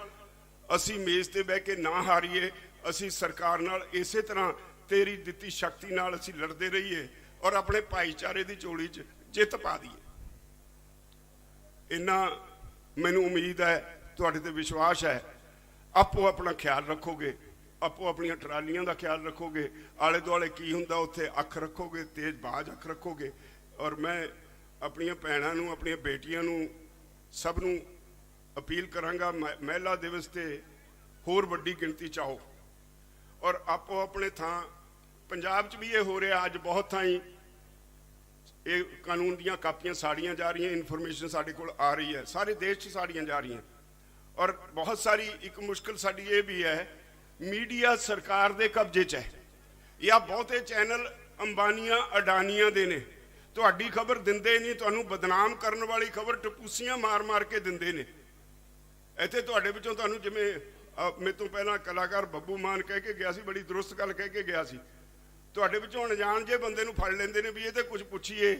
ਅਸੀਂ ਮੇਜ਼ ਤੇ ਬਹਿ ਕੇ ਨਾ ਹਾਰੀਏ, ਅਸੀਂ ਸਰਕਾਰ ਨਾਲ ਇਸੇ ਤਰ੍ਹਾਂ ਤੇਰੀ ਦਿੱਤੀ ਸ਼ਕਤੀ ਨਾਲ ਅਸੀਂ ਲੜਦੇ ਰਹੀਏ ਔਰ ਆਪਣੇ ਭਾਈਚਾਰੇ ਦੀ ਝੋਲੀ 'ਚ ਜਿੱਤ ਪਾ ਦਈਏ। ਇੰਨਾ ਮੈਨੂੰ ਉਮੀਦ ਹੈ, ਤੁਹਾਡੇ ਤੇ ਵਿਸ਼ਵਾਸ ਹੈ। ਆਪੋ ਆਪਣਾ ਖਿਆਲ ਰੱਖੋਗੇ, ਆਪੋ ਆਪਣੀਆਂ ਟਰਾਲੀਆਂ ਦਾ ਖਿਆਲ ਰੱਖੋਗੇ, ਆਲੇ ਦੁਆਲੇ ਕੀ ਹੁੰਦਾ ਉੱਥੇ ਅੱਖ ਰੱਖੋਗੇ, ਤੇਜ਼ ਬਾਜ਼ ਅੱਖ ਰੱਖੋਗੇ। ਔਰ ਮੈਂ ਆਪਣੀਆਂ ਭੈਣਾਂ ਨੂੰ, ਆਪਣੀਆਂ ਬੇਟੀਆਂ ਨੂੰ, ਸਭ ਨੂੰ ਅਪੀਲ ਕਰਾਂਗਾ, ਮਹਿਲਾ ਦਿਵਸ ਤੇ ਹੋਰ ਵੱਡੀ ਗਿਣਤੀ 'ਚ ਆਓ ਔਰ ਆਪੋ ਆਪਣੇ ਥਾਂ, ਪੰਜਾਬ 'ਚ ਵੀ ਇਹ ਹੋ ਰਿਹਾ, ਅੱਜ ਬਹੁਤ ਥਾਈਂ ਇਹ ਕਾਨੂੰਨ ਦੀਆਂ ਕਾਪੀਆਂ ਸਾੜੀਆਂ ਜਾ ਰਹੀਆਂ, ਇਨਫੋਰਮੇਸ਼ਨ ਸਾਡੇ ਕੋਲ ਆ ਰਹੀ ਹੈ, ਸਾਰੇ ਦੇਸ਼ 'ਚ ਸਾੜੀਆਂ ਜਾ ਰਹੀਆਂ। ਔਰ ਬਹੁਤ ਸਾਰੀ ਇੱਕ ਮੁਸ਼ਕਿਲ ਸਾਡੀ ਇਹ ਵੀ ਹੈ, ਮੀਡੀਆ ਸਰਕਾਰ ਦੇ ਕਬਜ਼ੇ 'ਚ ਹੈ ਜਾਂ ਬਹੁਤੇ ਚੈਨਲ ਅੰਬਾਨੀਆਂ ਅਡਾਨੀਆਂ ਦੇ ਨੇ, ਤੁਹਾਡੀ ਖਬਰ ਦਿੰਦੇ ਨਹੀਂ, ਤੁਹਾਨੂੰ ਬਦਨਾਮ ਕਰਨ ਵਾਲੀ ਖਬਰ ਟਪੂਸੀਆਂ ਮਾਰ ਮਾਰ ਕੇ ਦਿੰਦੇ ਨੇ। ਇੱਥੇ ਤੁਹਾਡੇ ਵਿੱਚੋਂ ਤੁਹਾਨੂੰ, ਜਿਵੇਂ ਮੇਰੇ ਤੋਂ ਪਹਿਲਾਂ ਕਲਾਕਾਰ ਬੱਬੂ ਮਾਨ ਕਹਿ ਕੇ ਗਿਆ ਸੀ, ਬੜੀ ਦਰੁਸਤ ਗੱਲ ਕਹਿ ਕੇ ਗਿਆ ਸੀ, ਤੁਹਾਡੇ ਵਿੱਚੋਂ ਅਣਜਾਣ ਜੇ ਬੰਦੇ ਨੂੰ ਫੜ ਲੈਂਦੇ ਨੇ ਵੀ ਇਹ ਤੇ ਕੁਝ ਪੁੱਛੀਏ,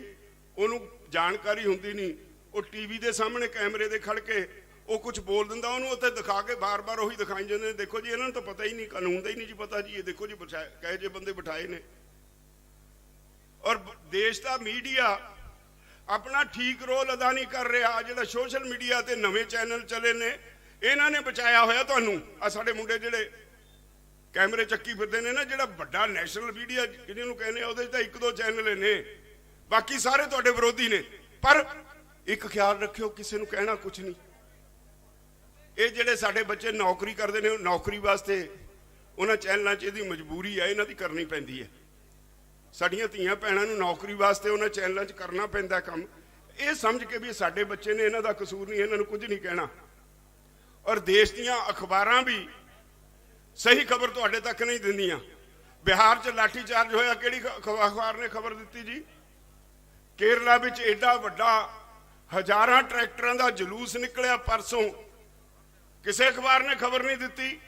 ਉਹਨੂੰ ਜਾਣਕਾਰੀ ਹੁੰਦੀ ਨਹੀਂ, ਉਹ ਟੀਵੀ ਦੇ ਸਾਹਮਣੇ ਕੈਮਰੇ ਦੇ ਖੜ ਕੇ ਉਹ ਕੁਝ ਬੋਲ ਦਿੰਦਾ, ਉਹਨੂੰ ਉੱਥੇ ਦਿਖਾ ਕੇ ਬਾਰ-ਬਾਰ ਉਹੀ ਦਿਖਾਈ ਜਾਂਦੇ ਨੇ, ਦੇਖੋ ਜੀ ਇਹਨਾਂ ਨੂੰ ਤਾਂ ਪਤਾ ਹੀ ਨਹੀਂ, ਕਾਨੂੰਨ ਦਾ ਹੀ ਨਹੀਂ ਜੀ ਪਤਾ ਜੀ, ਇਹ ਦੇਖੋ ਜੀ ਕਹੇ ਜੇ ਬੰਦੇ ਬਿਠਾਏ ਨੇ। ਔਰ ਦੇਸ਼ ਦਾ ਮੀਡੀਆ ਆਪਣਾ ਠੀਕ ਰੋਲ ਅਦਾ ਨਹੀਂ ਕਰ ਰਿਹਾ। ਜਿਹੜਾ ਸੋਸ਼ਲ ਮੀਡੀਆ ਤੇ ਨਵੇਂ ਚੈਨਲ ਚਲੇ ਨੇ, ਇਹਨਾਂ ਨੇ ਬਚਾਇਆ ਹੋਇਆ ਤੁਹਾਨੂੰ। ਆ ਸਾਡੇ ਮੁੰਡੇ ਜਿਹੜੇ ਕੈਮਰੇ ਚੱਕੀ ਫਿਰਦੇ ਨੇ ਨਾ, ਜਿਹੜਾ ਵੱਡਾ ਨੈਸ਼ਨਲ ਮੀਡੀਆ ਜਿਹਨੂੰ ਕਹਿੰਦੇ ਆ, ਉਹਦੇ 'ਚ ਤਾਂ ਇੱਕ ਦੋ ਚੈਨਲ ਨੇ, ਬਾਕੀ ਸਾਰੇ ਤੁਹਾਡੇ ਵਿਰੋਧੀ ਨੇ। ਪਰ ਇੱਕ ਖਿਆਲ ਰੱਖਿਓ, ਕਿਸੇ ਨੂੰ ਕਹਿਣਾ ਕੁਝ ਨਹੀਂ। ਇਹ ਜਿਹੜੇ ਸਾਡੇ ਬੱਚੇ ਨੌਕਰੀ ਕਰਦੇ ਨੇ, ਨੌਕਰੀ ਵਾਸਤੇ ਉਹਨਾਂ ਚੈਨਲਾਂ 'ਚ ਇਹਦੀ ਮਜਬੂਰੀ ਹੈ, ਇਹਨਾਂ ਦੀ ਕਰਨੀ ਪੈਂਦੀ ਹੈ। ਸਾਡੀਆਂ ਧੀਆਂ ਭੈਣਾਂ ਨੂੰ ਨੌਕਰੀ ਵਾਸਤੇ ਉਹਨਾਂ ਚੈਨਲਾਂ 'ਚ ਕਰਨਾ ਪੈਂਦਾ ਕੰਮ, ਇਹ ਸਮਝ ਕੇ ਵੀ ਸਾਡੇ ਬੱਚੇ ਨੇ, ਇਹਨਾਂ ਦਾ ਕਸੂਰ ਨਹੀਂ, ਇਹਨਾਂ ਨੂੰ ਕੁਝ ਨਹੀਂ ਕਹਿਣਾ। ਔਰ ਦੇਸ਼ ਦੀਆਂ ਅਖਬਾਰਾਂ ਵੀ ਸਹੀ ਖਬਰ ਤੁਹਾਡੇ ਤੱਕ ਨਹੀਂ ਦਿੰਦੀਆਂ। ਬਿਹਾਰ 'ਚ ਲਾਠੀ ਚਾਰਜ ਹੋਇਆ, ਕਿਹੜੀ ਅਖਬਾਰ ਨੇ ਖਬਰ ਦਿੱਤੀ ਜੀ? ਕੇਰਲਾ ਵਿੱਚ ਐਡਾ ਵੱਡਾ ਹਜ਼ਾਰਾਂ ਟਰੈਕਟਰਾਂ ਦਾ ਜਲੂਸ ਨਿਕਲਿਆ ਪਰਸੋਂ, ਕਿਸੇ ਅਖਬਾਰ ਨੇ ਖਬਰ ਨਹੀਂ ਦਿੱਤੀ।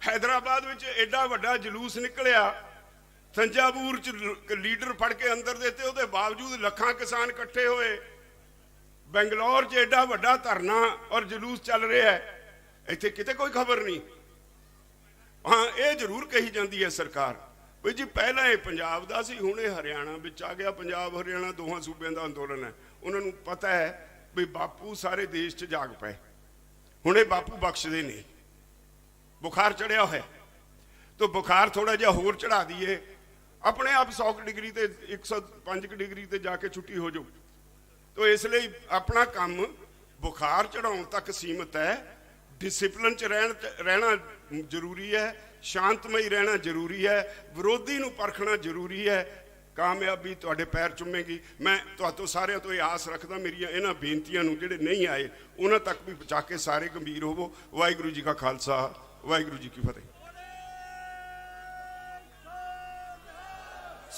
हैदराबाद ਵਿੱਚ ਐਡਾ ਵੱਡਾ ਜਲੂਸ ਨਿਕਲਿਆ, ਤੰਜਾਵੂਰ 'ਚ ਲੀਡਰ ਫੜ ਕੇ ਅੰਦਰ ਦੇਤੇ, ਉਹਦੇ ਬਾਵਜੂਦ ਲੱਖਾਂ ਕਿਸਾਨ ਇਕੱਠੇ ਹੋਏ। ਬੰਗਲੌਰ 'ਚ ਐਡਾ ਵੱਡਾ ਧਰਨਾ ਔਰ ਜਲੂਸ ਚੱਲ ਰਿਹਾ ਹੈ, ਇੱਥੇ ਕਿਤੇ ਕੋਈ ਖਬਰ ਨਹੀਂ। ਹਾਂ, ਇਹ ਜ਼ਰੂਰ ਕਹੀ ਜਾਂਦੀ ਹੈ ਸਰਕਾਰ ਵੀ ਜੀ ਪਹਿਲਾਂ ਇਹ ਪੰਜਾਬ ਦਾ ਸੀ, ਹੁਣ ਇਹ ਹਰਿਆਣਾ ਵਿੱਚ ਆ ਗਿਆ। ਪੰਜਾਬ ਹਰਿਆਣਾ ਦੋਹਾਂ ਸੂਬਿਆਂ ਦਾ ਅੰਦੋਲਨ ਹੈ। ਉਹਨਾਂ ਨੂੰ ਪਤਾ ਹੈ ਵੀ ਬਾਪੂ ਸਾਰੇ ਦੇਸ਼ 'ਚ ਜਾਗ ਪਏ, ਹੁਣ ਇਹ ਬਾਪੂ ਬਖਸ਼ਦੇ ਨਹੀਂ। बुखार चढ़िया है तो बुखार थोड़ा जिहा होर चढ़ा दीए, अपने आप 100 डिग्री ते 105 डिग्री ते जाके छुट्टी हो जाओ। तो इसलिए अपना काम बुखार चढ़ाउण तक सीमित है। डिसिपलिन च रहना जरूरी है, शांतमई रहना जरूरी है, विरोधी नूं परखना जरूरी है। कामयाबी तुहाडे पैर चुमेगी। मैं तुहाडे सारिਆਂ ਤੋਂ ਇਹ ਆਸ ਰੱਖਦਾ, ਮੇਰੀਆਂ ਇਹਨਾਂ ਬੇਨਤੀਆਂ ਨੂੰ ਜਿਹੜੇ नहीं आए उन्हां तक भी पहुँचा के सारे गंभीर होवो। वाहिगुरू जी का खालसा, वाहिगुरू जी की फतेह।